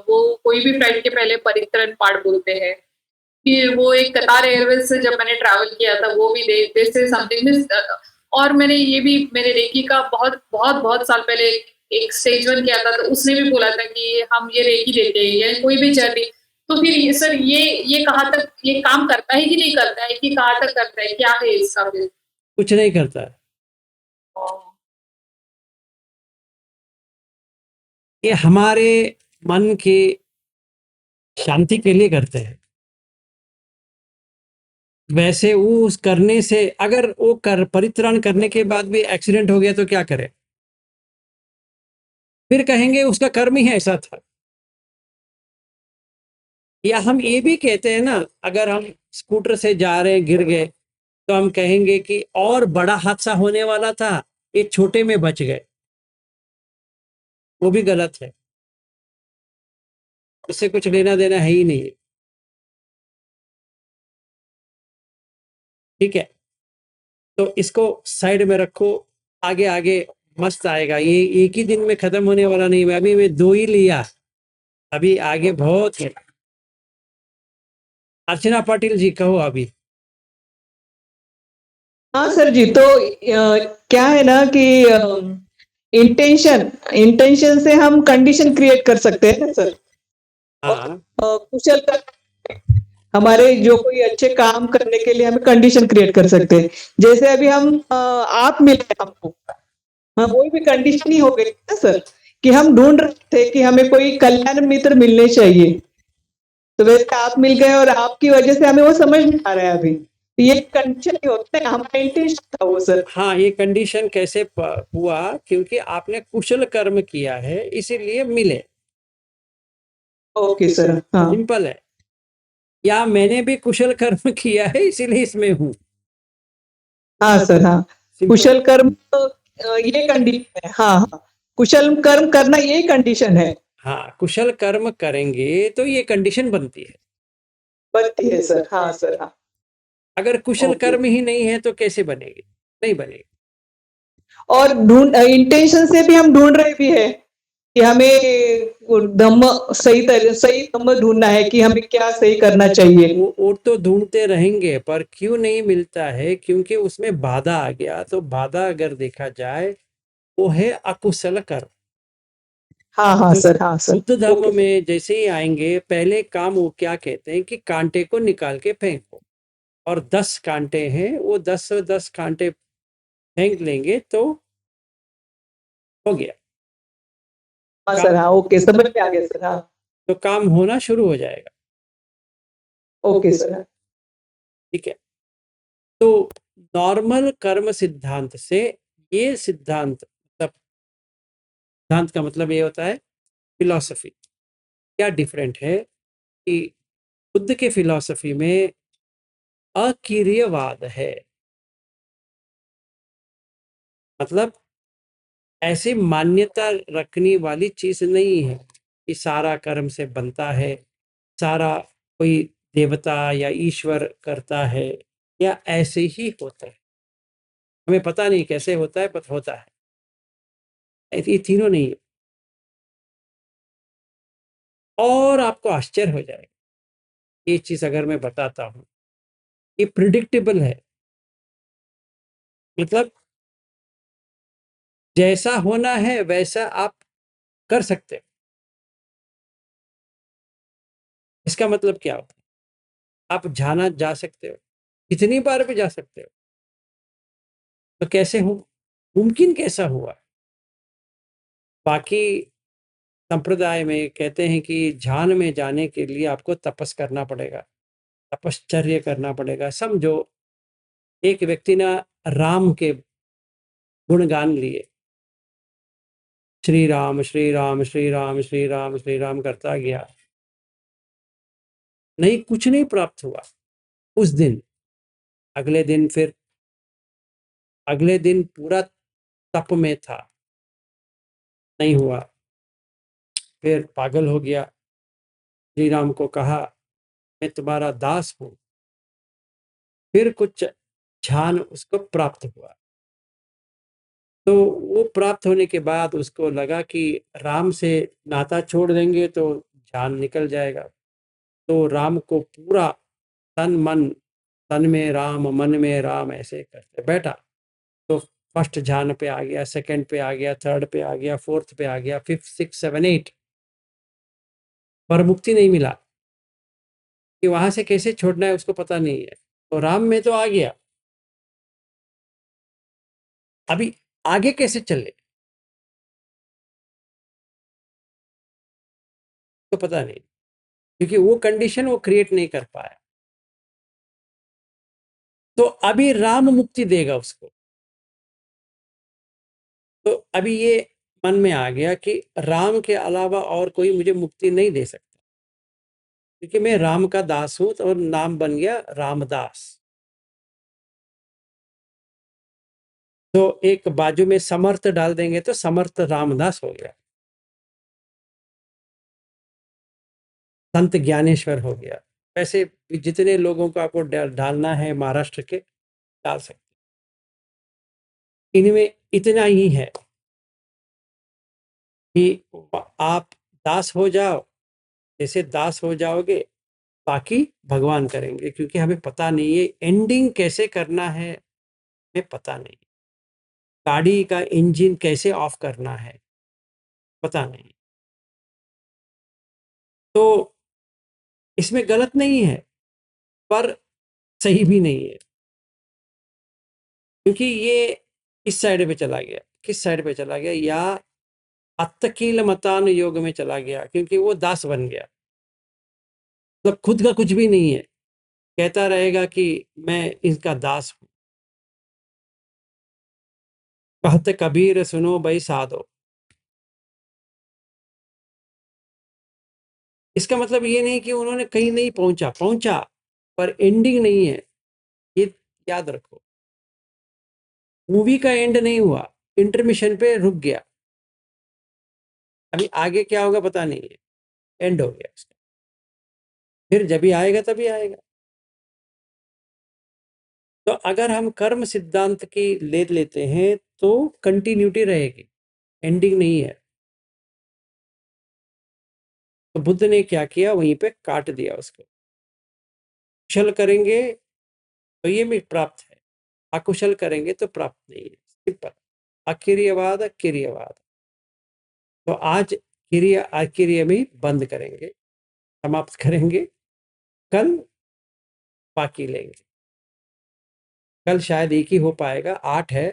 वो कोई भी फ्लाइट के पहले परित्रण पाठ बोलते हैं। फिर वो एक कतार एयरवेज से जब मैंने ट्रैवल किया था वो भी दे से समथिंग। और मैंने ये भी मेरे रेकी का बहुत बहुत बहुत साल पहले एक स्टेज 1 किया था, तो उसने भी बोला था कि हम ये रेकी देते हैं या कोई भी जर्नी। तो फिर ये सर ये कहाँ तक ये काम करता है कि नहीं करता है, कि कहाँ तक करता है, क्या है इसका फिर? कुछ नहीं करता है ये, हमारे मन की शांति के लिए करते हैं। वैसे वो उस करने से अगर वो कर परित्राण करने के बाद भी एक्सीडेंट हो गया तो क्या करे? फिर कहेंगे उसका कर्म ही ऐसा था। या हम ये भी कहते हैं ना, अगर हम स्कूटर से जा रहे हैं गिर गए तो हम कहेंगे कि और बड़ा हादसा होने वाला था, ये छोटे में बच गए। वो भी गलत है, उससे कुछ लेना देना है ही नहीं। ठीक है, तो इसको साइड में रखो। आगे आगे मस्त आएगा। ये एक ही दिन में खत्म होने वाला नहीं है। अभी मैं 2 ही लिया, अभी आगे बहुत है। अर्चना पाटिल जी कहो अभी। हाँ सर जी, तो क्या है ना कि इंटेंशन से हम कंडीशन क्रिएट कर सकते हैं ना सर। हाँ कुशल हमारे जो कोई अच्छे काम करने के लिए हमें कंडीशन क्रिएट कर सकते हैं। जैसे अभी हम आप मिले हमको, हाँ वही भी कंडीशन ही हो गई ना सर, कि हम ढूंढ रहे थे कि हमें कोई कल्याण मित्र मिलने चाहिए, तो वैसे आप मिल गए और आपकी वजह से हमें वो समझ में आ रहा है अभी। तो ये कंडीशन ही होता है, हमारा इंटेंशन था वो सर। हाँ, ये कंडीशन कैसे हुआ, क्योंकि आपने कुशल कर्म किया है इसीलिए मिले। ओके सर, हाँ सिंपल है। या मैंने भी कुशल कर्म किया है इसीलिए इसमें हूँ। हाँ सर, हाँ कुशल कर्म तो, ये कंडीशन है। हाँ हाँ, कुशल कर्म करना यही कंडीशन है। हाँ, कुशल कर्म करेंगे तो ये कंडीशन बनती है। बनती है सर, हाँ सर, हाँ। अगर कुशल ओके। कर्म ही नहीं है तो कैसे बनेगी? नहीं बनेगी। और इंटेंशन से भी हम ढूंढ रहे भी है कि हमें वो धम्म सही धम्म ढूंढना है कि हमें क्या सही करना चाहिए। वो तो ढूंढते रहेंगे, पर क्यों नहीं मिलता है? क्योंकि उसमें बाधा आ गया। तो बाधा अगर देखा जाए वो है अकुशल कर्म। हाँ हाँ तो सर, हाँ सर। बुद्ध धर्म ओके। में जैसे ही आएंगे, पहले काम वो क्या कहते हैं कि कांटे को निकाल के फेंको, और 10 कांटे हैं, वो 10 कांटे फेंक लेंगे तो हो गया। हाँ सर, हाँ ओके, समझ में आ गया सर, हाँ तो काम होना शुरू हो जाएगा। Okay sir. ठीक है। तो नॉर्मल कर्म सिद्धांत से ये सिद्धांत, मतलब सिद्धांत का मतलब ये होता है फिलॉसफी। क्या डिफरेंट है कि बुद्ध के फिलॉसफी में अकिर्यवाद है, मतलब ऐसी मान्यता रखने वाली चीज नहीं है कि सारा कर्म से बनता है, सारा कोई देवता या ईश्वर करता है, या ऐसे ही होता है। हमें पता नहीं कैसे होता है, पर होता है। ये तीनों नहीं है। और आपको आश्चर्य हो जाएगा, ये चीज अगर मैं बताता हूं, ये प्रिडिक्टेबल है। मतलब जैसा होना है वैसा आप कर सकते हो। इसका मतलब क्या होता है? आप जाना जा सकते हो, कितनी बार भी जा सकते हो। तो कैसे हो, मुमकिन कैसा हुआ? बाकी संप्रदाय में कहते हैं कि ध्यान में जाने के लिए आपको तपस करना पड़ेगा, तपश्चर्य करना पड़ेगा। समझो एक व्यक्ति ने राम के गुणगान लिए, श्री राम श्री राम श्री राम श्री राम श्री राम करता गया, नहीं कुछ नहीं प्राप्त हुआ उस दिन। अगले दिन फिर, अगले दिन पूरा तप में था, नहीं हुआ। फिर पागल हो गया, श्री राम को कहा मैं तुम्हारा दास हूं। फिर कुछ ध्यान उसको प्राप्त हुआ। तो वो प्राप्त होने के बाद उसको लगा कि राम से नाता छोड़ देंगे तो ध्यान निकल जाएगा। तो राम को पूरा तन में राम मन में राम ऐसे करते बैठा। तो फर्स्ट ध्यान पे आ गया, सेकंड पे आ गया, थर्ड पे आ गया, फोर्थ पे आ गया, 5, 6, 7, 8, पर मुक्ति नहीं मिला। कि वहां से कैसे छोड़ना है उसको पता नहीं है। तो राम में तो आ गया, अभी आगे कैसे चले तो पता नहीं, क्योंकि वो कंडीशन वो क्रिएट नहीं कर पाया। तो अभी राम मुक्ति देगा उसको। तो अभी ये मन में आ गया कि राम के अलावा और कोई मुझे मुक्ति नहीं दे सकता, क्योंकि मैं राम का दास हूं। तो नाम बन गया रामदास। तो एक बाजू में समर्थ डाल देंगे तो समर्थ रामदास हो गया, संत ज्ञानेश्वर हो गया। वैसे जितने लोगों को आपको डालना है महाराष्ट्र के, डाल सकते। इनमें इतना ही है कि आप दास हो जाओ, जैसे दास हो जाओगे बाकी भगवान करेंगे, क्योंकि हमें पता नहीं है एंडिंग कैसे करना है, हमें पता नहीं, गाड़ी का इंजन कैसे ऑफ करना है पता नहीं। तो इसमें गलत नहीं है पर सही भी नहीं है, क्योंकि ये इस साइड पे चला गया, किस साइड पे चला गया, या अत्तकील मतान योग में चला गया, क्योंकि वो दास बन गया, मतलब खुद का कुछ भी नहीं है, कहता रहेगा कि मैं इसका दास हूं। कहते कबीर सुनो भाई साधो, इसका मतलब ये नहीं कि उन्होंने कहीं नहीं पहुंचा पर एंडिंग नहीं है, ये याद रखो। मूवी का एंड नहीं हुआ, इंटरमिशन पे रुक गया, अभी आगे क्या होगा पता नहीं है, एंड हो गया उसका, फिर जब भी आएगा तभी आएगा। तो अगर हम कर्म सिद्धांत की ले लेते हैं तो कंटिन्यूटी रहेगी, एंडिंग नहीं है। तो बुद्ध ने क्या किया, वहीं पे काट दिया उसको। कुशल करेंगे तो ये भी प्राप्त है, अकुशल करेंगे तो प्राप्त नहीं है, सिंपल। अक्रियवाद क्रियवाद, तो आज क्रिया अक्रिय में बंद करेंगे, समाप्त करेंगे, कल बाकी लेंगे। कल शायद एक ही हो पाएगा, 8 है,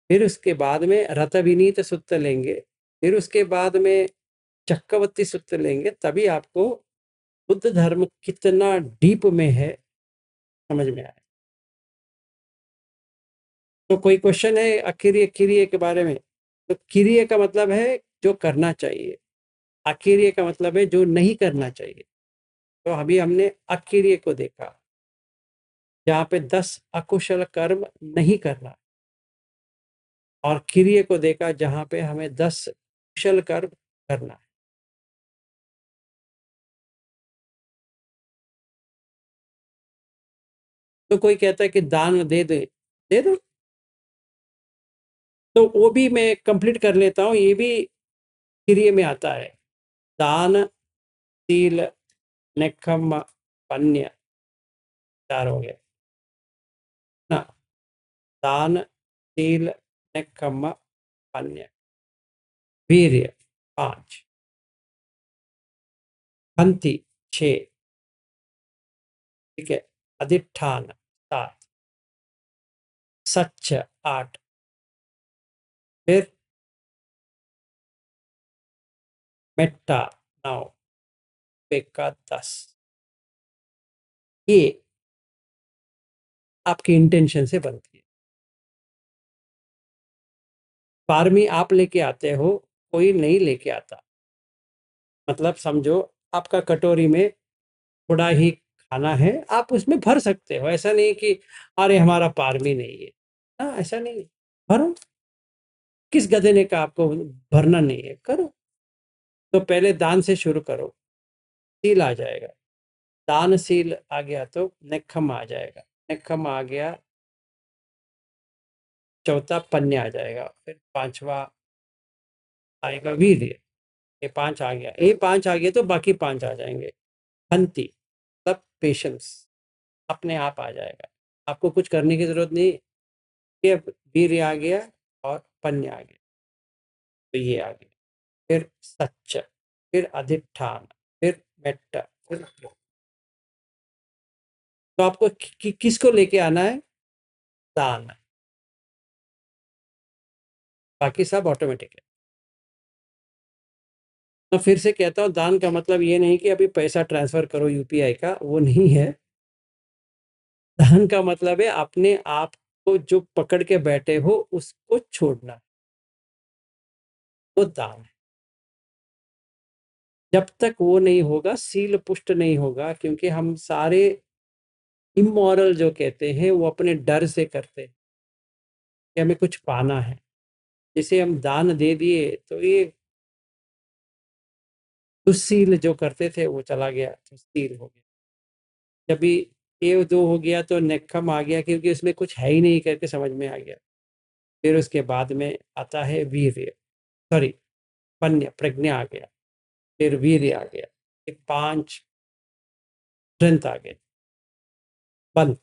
फिर उसके बाद में रतविनीत सूत्र लेंगे, फिर उसके बाद में चक्रवर्ती सूत्र लेंगे, तभी आपको बुद्ध धर्म कितना डीप में है समझ में आए। तो कोई क्वेश्चन है अक्रिय क्रिय के बारे में? तो क्रिय का मतलब है जो करना चाहिए, अक्रिय का मतलब है जो नहीं करना चाहिए। तो अभी हमने अक्रिय को देखा, जहाँ पे 10 अकुशल कर्म नहीं करना, और क्रिय को देखा जहाँ पे हमें 10 कुशल कर्म करना है। तो कोई कहता है कि दान दे दो, तो वो भी मैं कंप्लीट कर लेता हूँ, ये भी क्रिय में आता है। दान, शील, नेक्खम्म, पन्य, 4 हो गए ना। दान, शील, नेक्खम्म, पन्य, वीर्य 5, हंति 6, ठीक है, अधिष्ठान 7, सच्च 8, फिर मेट्टा 9, पेक्का 10। ये आपकी इंटेंशन से बनती है। पारमी आप लेके आते हो, कोई नहीं लेके आता। मतलब समझो आपका कटोरी में थोड़ा ही खाना है, आप उसमें भर सकते हो, ऐसा नहीं कि अरे हमारा पारमी नहीं है, हाँ ऐसा नहीं है, भरो। किस गधे ने कहा आपको भरना नहीं है, करो। तो पहले दान से शुरू करो, शील आ जाएगा, दानशील आ गया तो नेक्खम आ जाएगा, नेक्खम आ गया, चौथा पन्य आ जाएगा, फिर 5वां आएगा वीर्य, ये 5 आ गया, ये 5 आ गया तो बाकी 5 आ जाएंगे। हंति तब पेशेंस अपने आप आ जाएगा, आपको कुछ करने की जरूरत नहीं, ये वीर्य आ गया और पन्य आ गया, तो ये आ गया, फिर सच्च, फिर अधिष्ठान, फिर मेट्टा, फिर तो आपको किसको लेके आना है? दान, बाकी सब ऑटोमेटिक है। तो फिर से कहता हूँ, दान का मतलब ये नहीं कि अभी पैसा ट्रांसफर करो यूपीआई का, वो नहीं है। दान का मतलब है अपने आप को जो पकड़ के बैठे हो उसको छोड़ना, वो दान है। जब तक वो नहीं होगा, सील पुष्ट नहीं होगा, क्योंकि हम सारे इमोरल जो कहते हैं वो अपने डर से करते हैं कि हमें कुछ पाना है। जिसे हम दान दे दिए तो ये दुस्सील जो करते थे वो चला गया, तो सील हो गया। जब भी ये 2 हो गया तो नेक्खम आ गया, क्योंकि उसमें कुछ है ही नहीं करके समझ में आ गया। फिर उसके बाद में आता है वीर्य, सॉरी पन्य, प्रज्ञा आ गया, फिर वीर्य आ गया, एक 5 स्ट्रेंथ आ गए, बल।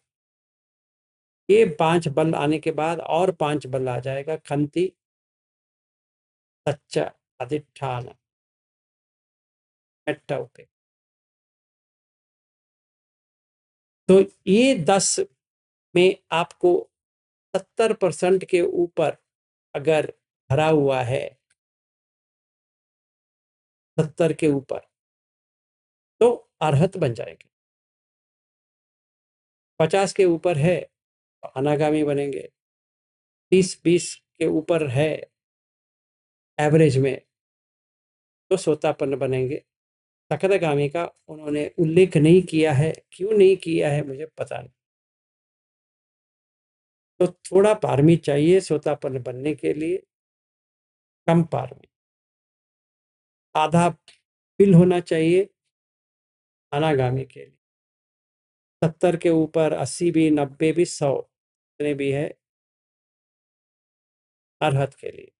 ये 5 बल आने के बाद और 5 बल आ जाएगा, खंति, सच्चा, अधिष्ठान, मेट्टा, उपेक्षा। तो ये 10 में आपको 70% के ऊपर अगर भरा हुआ है, 70 के ऊपर, तो अरहत बन जाएंगे। 50 के ऊपर है तो अनागामी बनेंगे। 30-20 के ऊपर है एवरेज में तो सोतापन्न बनेंगे। सकलगामी का उन्होंने उल्लेख नहीं किया है, क्यों नहीं किया है मुझे पता नहीं। तो थोड़ा पारमी चाहिए सोतापन्न बनने के लिए, कम पारमी, आधा फिल होना चाहिए अनागामी के लिए। 70 के ऊपर 80 भी, 90 भी, 100 जितने भी है अरहत के लिए।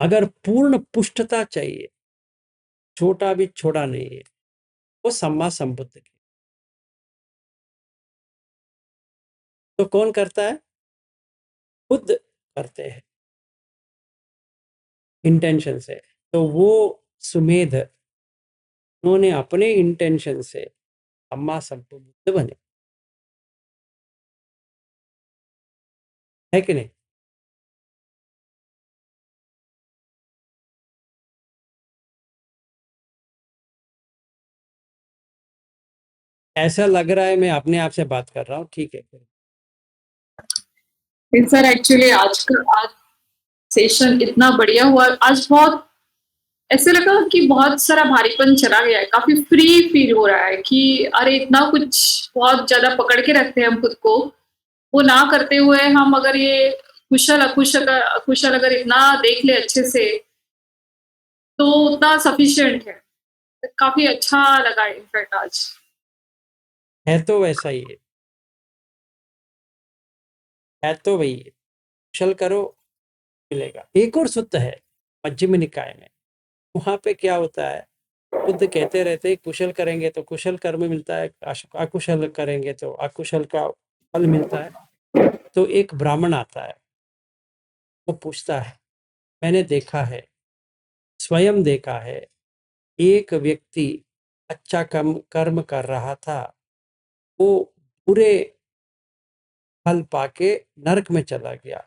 अगर पूर्ण पुष्टता चाहिए, छोटा भी छोटा नहीं है, वो सम्मा संबुद्ध की। तो कौन करता है? खुद करते हैं इंटेंशन से। तो वो सुमेध, उन्होंने अपने इंटेंशन से सम्मा संबुद्ध बने, है कि नहीं? ऐसा लग रहा है मैं अपने आप से बात कर रहा हूँ, ठीक है। सर एक्चुअली आज सेशन इतना बढ़िया हुआ, आज बहुत ऐसे लगा कि बहुत सारा भारीपन चला गया है, काफी फ्री फील हो रहा है कि अरे इतना कुछ बहुत ज्यादा पकड़ के रखते हैं हम खुद को, वो ना करते हुए हम अगर ये कुशल अकुशल अगर इतना देख ले अच्छे से तो उतना सफिशिएंट है। काफी अच्छा लगा इनफैक्ट आज। है तो वैसा ही है तो वही है, कुशल करो मिलेगा। एक और सूत्र है मध्यम निकाय में, वहां पे क्या होता है, बुद्ध कहते रहते हैं कुशल करेंगे तो कुशल कर्म मिलता है, अकुशल करेंगे तो अकुशल का फल मिलता है। तो एक ब्राह्मण आता है, वो पूछता है, मैंने देखा है, स्वयं देखा है, एक व्यक्ति अच्छा कर्म कर रहा था, वो पूरे फल पाके नरक में चला गया।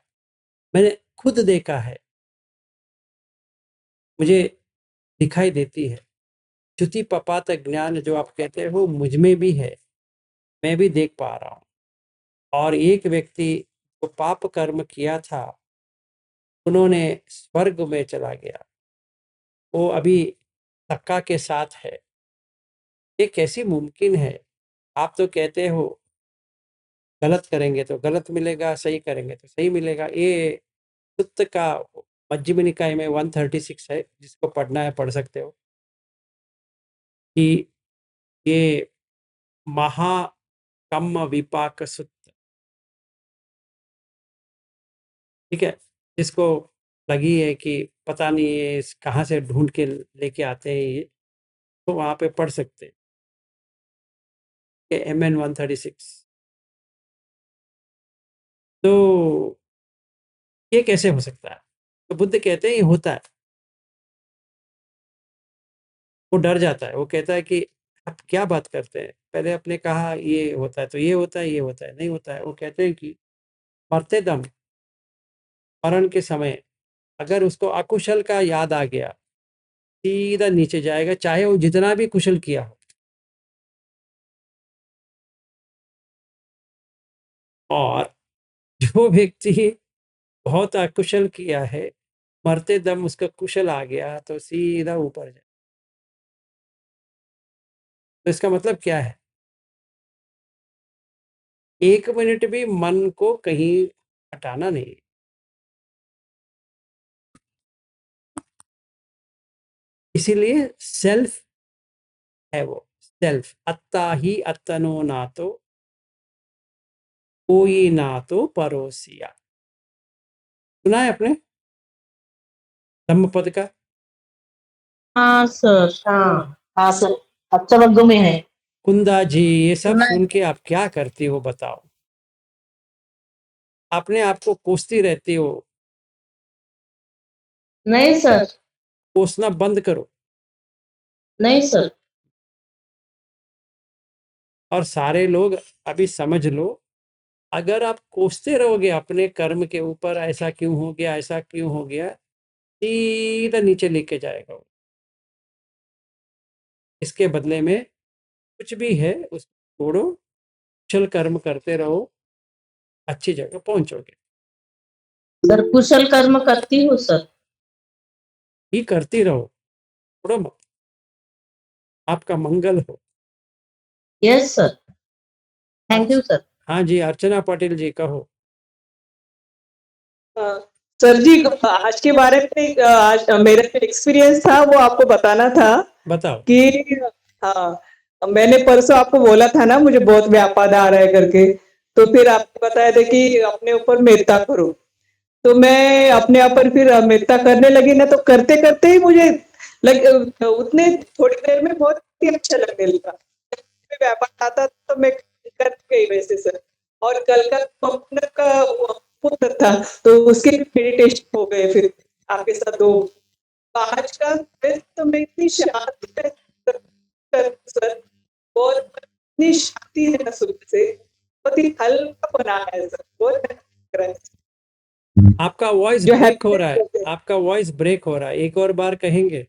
मैंने खुद देखा है, मुझे दिखाई देती है। च्युति पपात ज्ञान जो आप कहते हो मुझ में भी है, मैं भी देख पा रहा हूँ। और एक व्यक्ति जो पाप कर्म किया था, उन्होंने स्वर्ग में चला गया, वो अभी धक्का के साथ है। ये कैसी मुमकिन है? आप तो कहते हो गलत करेंगे तो गलत मिलेगा, सही करेंगे तो सही मिलेगा। ये सुत्त का मध्यम निकाय में 136 है, जिसको पढ़ना है पढ़ सकते हो, कि ये महाकम्म विपाक सुत्त, ठीक है। जिसको लगी है कि पता नहीं ये कहाँ से ढूंढ के लेके आते हैं ये, तो वहाँ पे पढ़ सकते हैं, MN 136। तो ये कैसे हो सकता है? तो बुद्ध कहते हैं ये होता है। वो डर जाता है, वो कहता है कि आप क्या बात करते हैं, पहले आपने कहा ये होता है तो ये होता है, ये होता है, नहीं होता है। वो कहते हैं कि मरते दम, मरण के समय अगर उसको अकुशल का याद आ गया, सीधा नीचे जाएगा, चाहे वो जितना भी कुशल किया हो। और जो व्यक्ति बहुत अकुशल किया है, मरते दम उसका कुशल आ गया तो सीधा ऊपर जाए। तो इसका मतलब क्या है? 1 मिनट भी मन को कहीं हटाना नहीं। इसीलिए सेल्फ है वो, सेल्फ, अत्ता ही अत्तनो नातो कोई ना तो परोसिया। सुना है आपने धम्मपद का? हाँ सर, हाँ सर, अच्छा वर्गों में है। कुंदा जी, ये सब सुना है। सुन के आप क्या करती हो बताओ? अपने आप को कोसती रहती हो। नहीं सर, कोसना बंद करो। नहीं सर। और सारे लोग अभी समझ लो, अगर आप कोसते रहोगे अपने कर्म के ऊपर, ऐसा क्यों हो गया, ऐसा क्यों हो गया, सीधा नीचे लेके जाएगा वो। इसके बदले में कुछ भी है उसको छोड़ो, कुशल कर्म करते रहो, अच्छी जगह पहुंचोगे। सर कुशल कर्म करती हूँ सर। ही करती रहो, छोड़ो मत। आपका मंगल हो। Yes sir, thank you sir. हाँ जी, अर्चना पटेल जी कहो। सर जी, आज के बारे में आज मेरा जो एक्सपीरियंस था वो आपको बताना था बताओ। कि हाँ, मैंने परसों आपको बोला था ना मुझे बहुत व्यापार आ रहा है करके, तो फिर आपने बताया था कि अपने ऊपर मेहता करो। तो मैं अपने ऊपर फिर मेहता करने लगी ना, तो करते करते ही मुझे उतने थोड़ी देर में बहुत ही अच्छा लगने लगा। व्यापार आता तो मैं कर गई वैसे सर। और कल का अपना का पुत्र था, तो उसके मेडिटेशन हो गए फिर आपके साथ 2। आज का फिर तो मैं इतनी शांति में सर, बहुत इतनी शांति है ना सुबह से, बहुत ही हल्का बना है सर, बहुत अच्छा लग रहा है। आपका वॉइस जो ब्रेक हो happiness रहा है, होते हैं। आपका वॉइस ब्रेक हो रहा है, एक और बार कहेंगे?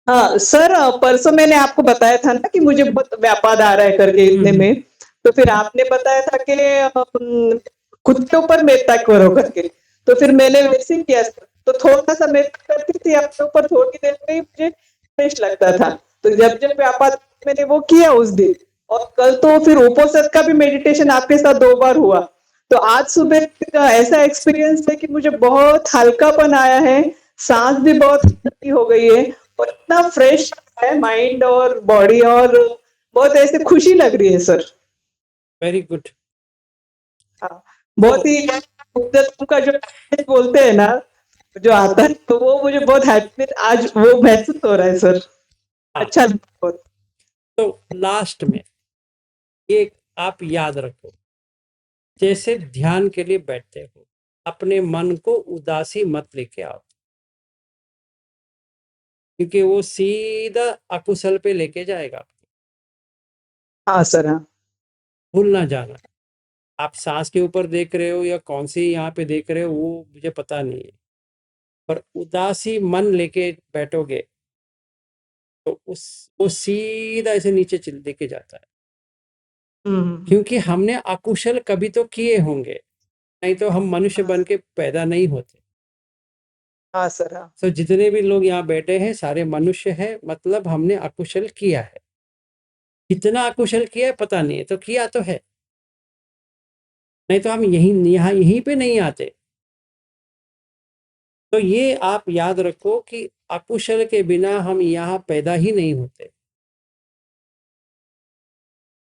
हाँ सर, परसों मैंने आपको बताया था ना कि मुझे बहुत व्यापार आ रहा है करके इतने में, तो फिर आपने बताया था कि खुद के ऊपर मेहता करो करके, तो फिर मैंने वैसे ही किया सर। तो थोड़ा सा मेहता करती थी अपने ऊपर, थोड़ी देर में ही मुझे फ्रेश लगता था। तो जब जब व्यापार मैंने वो किया उस दिन, और कल तो फिर उपनिषद का भी मेडिटेशन आपके साथ 2 बार हुआ। तो आज सुबह का ऐसा एक्सपीरियंस है कि मुझे बहुत हल्कापन आया है, सांस भी बहुत हल्की हो गई है, और इतना फ्रेश है माइंड और बॉडी, और बहुत ऐसे खुशी लग रही है सर। Very good. हाँ, बहुत ही उद्यम का जो बोलते हैं ना, जो आता है, तो वो मुझे बहुत हैप्पी आज वो महसूस हो रहा है सर। अच्छा बहुत। तो लास्ट में एक आप याद रखो, जैसे ध्यान के लिए बैठते हो, अपने मन को उदासी मत लेके आओ, क्योंकि वो सीधा अकुशल पे लेके जाएगा। हाँ सर, हाँ। भूल ना जाना, आप सांस के ऊपर देख रहे हो या कौन सी यहाँ पे देख रहे हो वो मुझे पता नहीं है, पर उदासी मन लेके बैठोगे तो वो सीधा ऐसे नीचे लेके जाता है। क्योंकि हमने अकुशल कभी तो किए होंगे, नहीं तो हम मनुष्य बन के पैदा नहीं होते। हाँ सर, हाँ। तो जितने भी लोग यहाँ बैठे हैं सारे मनुष्य हैं, मतलब हमने अकुशल किया है। कितना अकुशल किया है पता नहीं है, तो किया तो है, नहीं तो हम यहीं पे नहीं आते। तो ये आप याद रखो कि अकुशल के बिना हम यहाँ पैदा ही नहीं होते।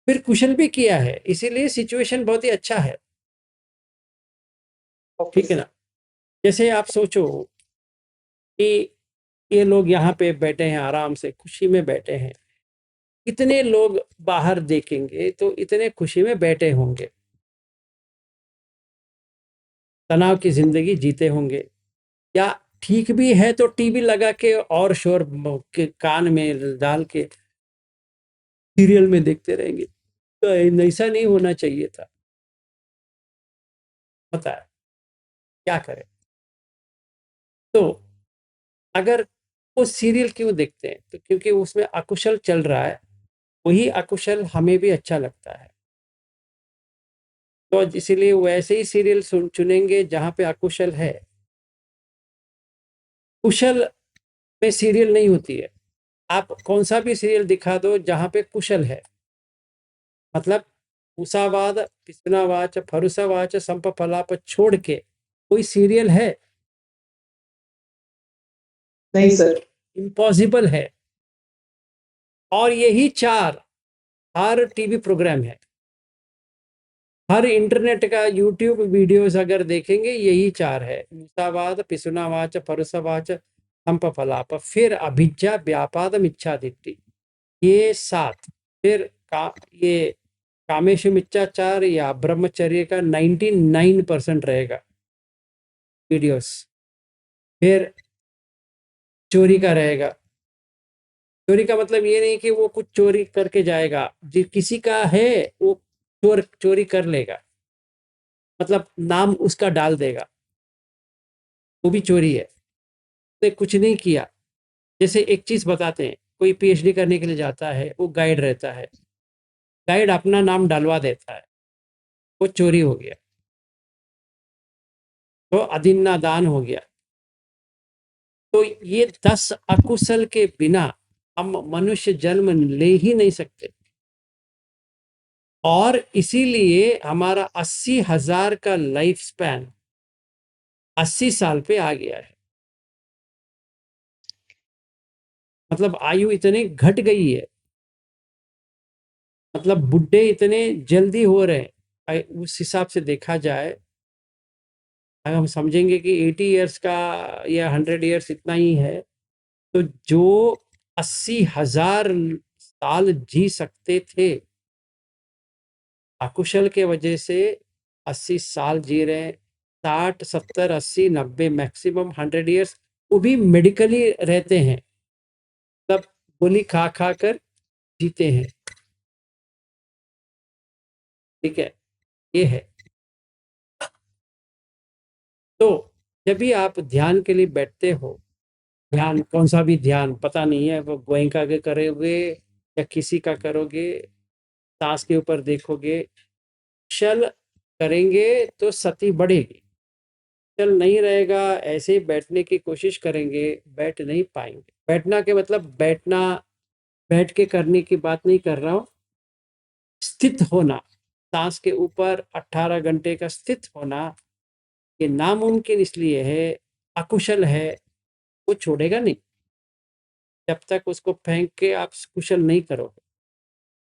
फिर कुशल भी किया है, इसीलिए सिचुएशन बहुत ही अच्छा है। ठीक है ना? जैसे आप सोचो कि ये लोग यहाँ पे बैठे हैं, आराम से खुशी में बैठे हैं, कितने लोग बाहर देखेंगे तो इतने खुशी में बैठे होंगे, तनाव की जिंदगी जीते होंगे, या ठीक भी है तो टीवी लगा के और शोर के कान में डाल के सीरियल में देखते रहेंगे। तो ऐसा नहीं होना चाहिए था। पता है क्या करें? तो अगर वो सीरियल क्यों देखते हैं, तो क्योंकि उसमें अकुशल चल रहा है, वही अकुशल हमें भी अच्छा लगता है, तो इसीलिए वैसे ही सीरियल चुनेंगे जहां पे अकुशल है। कुशल में सीरियल नहीं होती है। आप कौन सा भी सीरियल दिखा दो जहां पे कुशल है, मतलब उषावाद पिछनावाच फरुसावाच संपफलाप छोड़ के कोई सीरियल है? नहीं सर। इम्पॉसिबल है। और यही 4 हर टीवी प्रोग्राम है। हर इंटरनेट का यूट्यूब वीडियोस अगर देखेंगे यही 4 है, मूसावाद, पिसुनावाच, परुसवाच, संपफलाप, फिर अभिज्ञा, व्यापादम, इच्छादित्ति, ये 7। फिर ये कामेशु मिथ्याचार या ब्रह्मचर्य का 99% रहेगा वीडियोस। फिर चोरी का रहेगा। चोरी का मतलब ये नहीं कि वो कुछ चोरी करके जाएगा, जो किसी का है वो चोरी कर लेगा, मतलब नाम उसका डाल देगा, वो भी चोरी है। उसने कुछ नहीं किया। जैसे एक चीज बताते हैं, कोई पीएचडी करने के लिए जाता है, वो गाइड रहता है, गाइड अपना नाम डलवा देता है, वो चोरी हो गया, तो अदिन्ना दान हो गया। तो ये 10 अकुशल के बिना हम मनुष्य जन्म ले ही नहीं सकते, और इसीलिए हमारा 80,000 का लाइफ स्पैन 80 साल पे आ गया है। मतलब आयु इतनी घट गई है, मतलब बुढ़े इतने जल्दी हो रहे हैं। उस हिसाब से देखा जाए, अगर हम समझेंगे कि 80 इयर्स का या 100 इयर्स इतना ही है, तो जो 80,000 साल जी सकते थे, अकुशल के वजह से 80 साल जी रहे हैं। 60, 70, 80, 90, मैक्सिमम 100 इयर्स, वो भी मेडिकली रहते हैं, तब गोली खा खा कर जीते हैं। ठीक है, ये है। तो जब भी आप ध्यान के लिए बैठते हो, ध्यान कौन सा भी ध्यान पता नहीं है, वो गोयंका के करोगे या किसी का करोगे, सांस के ऊपर देखोगे, चल करेंगे तो सती बढ़ेगी। चल नहीं रहेगा, ऐसे ही बैठने की कोशिश करेंगे, बैठ नहीं पाएंगे। बैठना के मतलब बैठना, बैठ के करने की बात नहीं कर रहा हूँ, स्थित होना, सांस के ऊपर 18 घंटे का स्थित होना, ये नामुमकिन इसलिए है, अकुशल है, वो छोड़ेगा नहीं जब तक उसको फेंक के आप कुशल नहीं करोगे।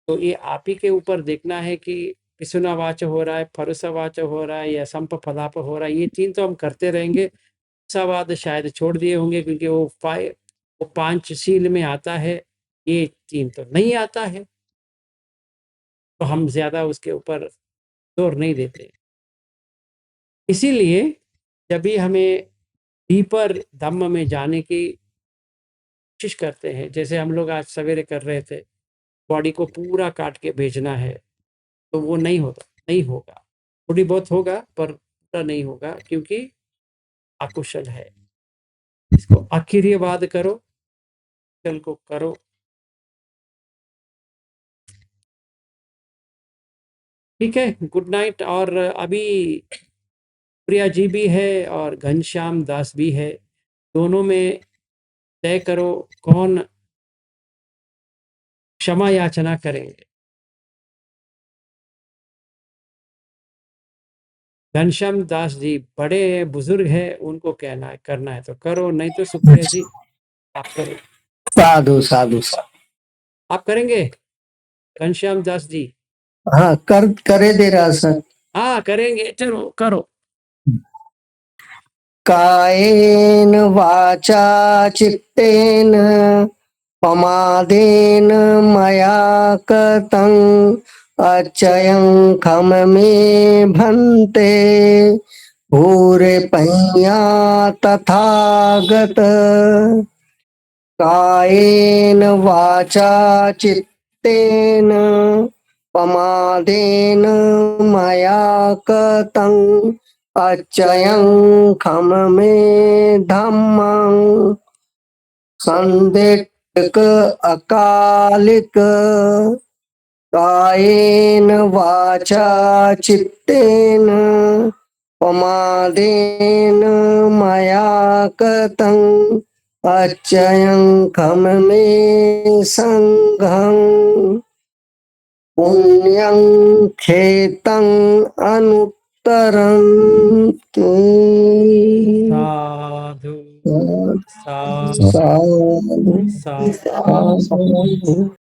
तो ये आप ही के ऊपर देखना है कि पिसुनावाच हो रहा है, फरुसवाच हो रहा है या संप फलाप हो रहा है, ये 3 तो हम करते रहेंगे। सवाद शायद छोड़ दिए होंगे क्योंकि वो 5 शील में आता है, ये 3 तो नहीं आता है, तो हम ज्यादा उसके ऊपर जोर नहीं देते। इसीलिए जब भी हमें डीपर धम्म में जाने की कोशिश करते हैं, जैसे हम लोग आज सवेरे कर रहे थे, बॉडी को पूरा काट के भेजना है, तो वो नहीं होता, नहीं होगा। थोड़ी बहुत होगा पर पूरा नहीं होगा, क्योंकि अकुशल है। इसको आखिरीवाद करो, कुशल को करो। ठीक है, गुड नाइट। और अभी प्रिया जी भी है और घनश्याम दास भी है, दोनों में तय करो कौन क्षमा याचना करेंगे। घनश्याम दास जी बड़े बुजुर्ग हैं, उनको कहना है, करना है तो करो, नहीं तो सुप्रिया जी आप करो। साधु साधु साधु। आप करेंगे घनश्याम दास जी? हाँ, करे दे रहा सर। हाँ करेंगे, चलो करो। कायेन वाचा चित्तेन पमादेन मया कृतं अचयं खम मे भन्ते भूरे पह्या तथागत। कायेन वाचा चित्तेन पमादेन मया कृतं अचयं खम मे धम्मं संदिग्ध अकालिक। कायेन वाचा चित्तेन पमादेन मया कृतं अचयं खम मे संघं पुण्यं खेतं अनुत्तरं ते। साधु साधु साधु साधु। साधु।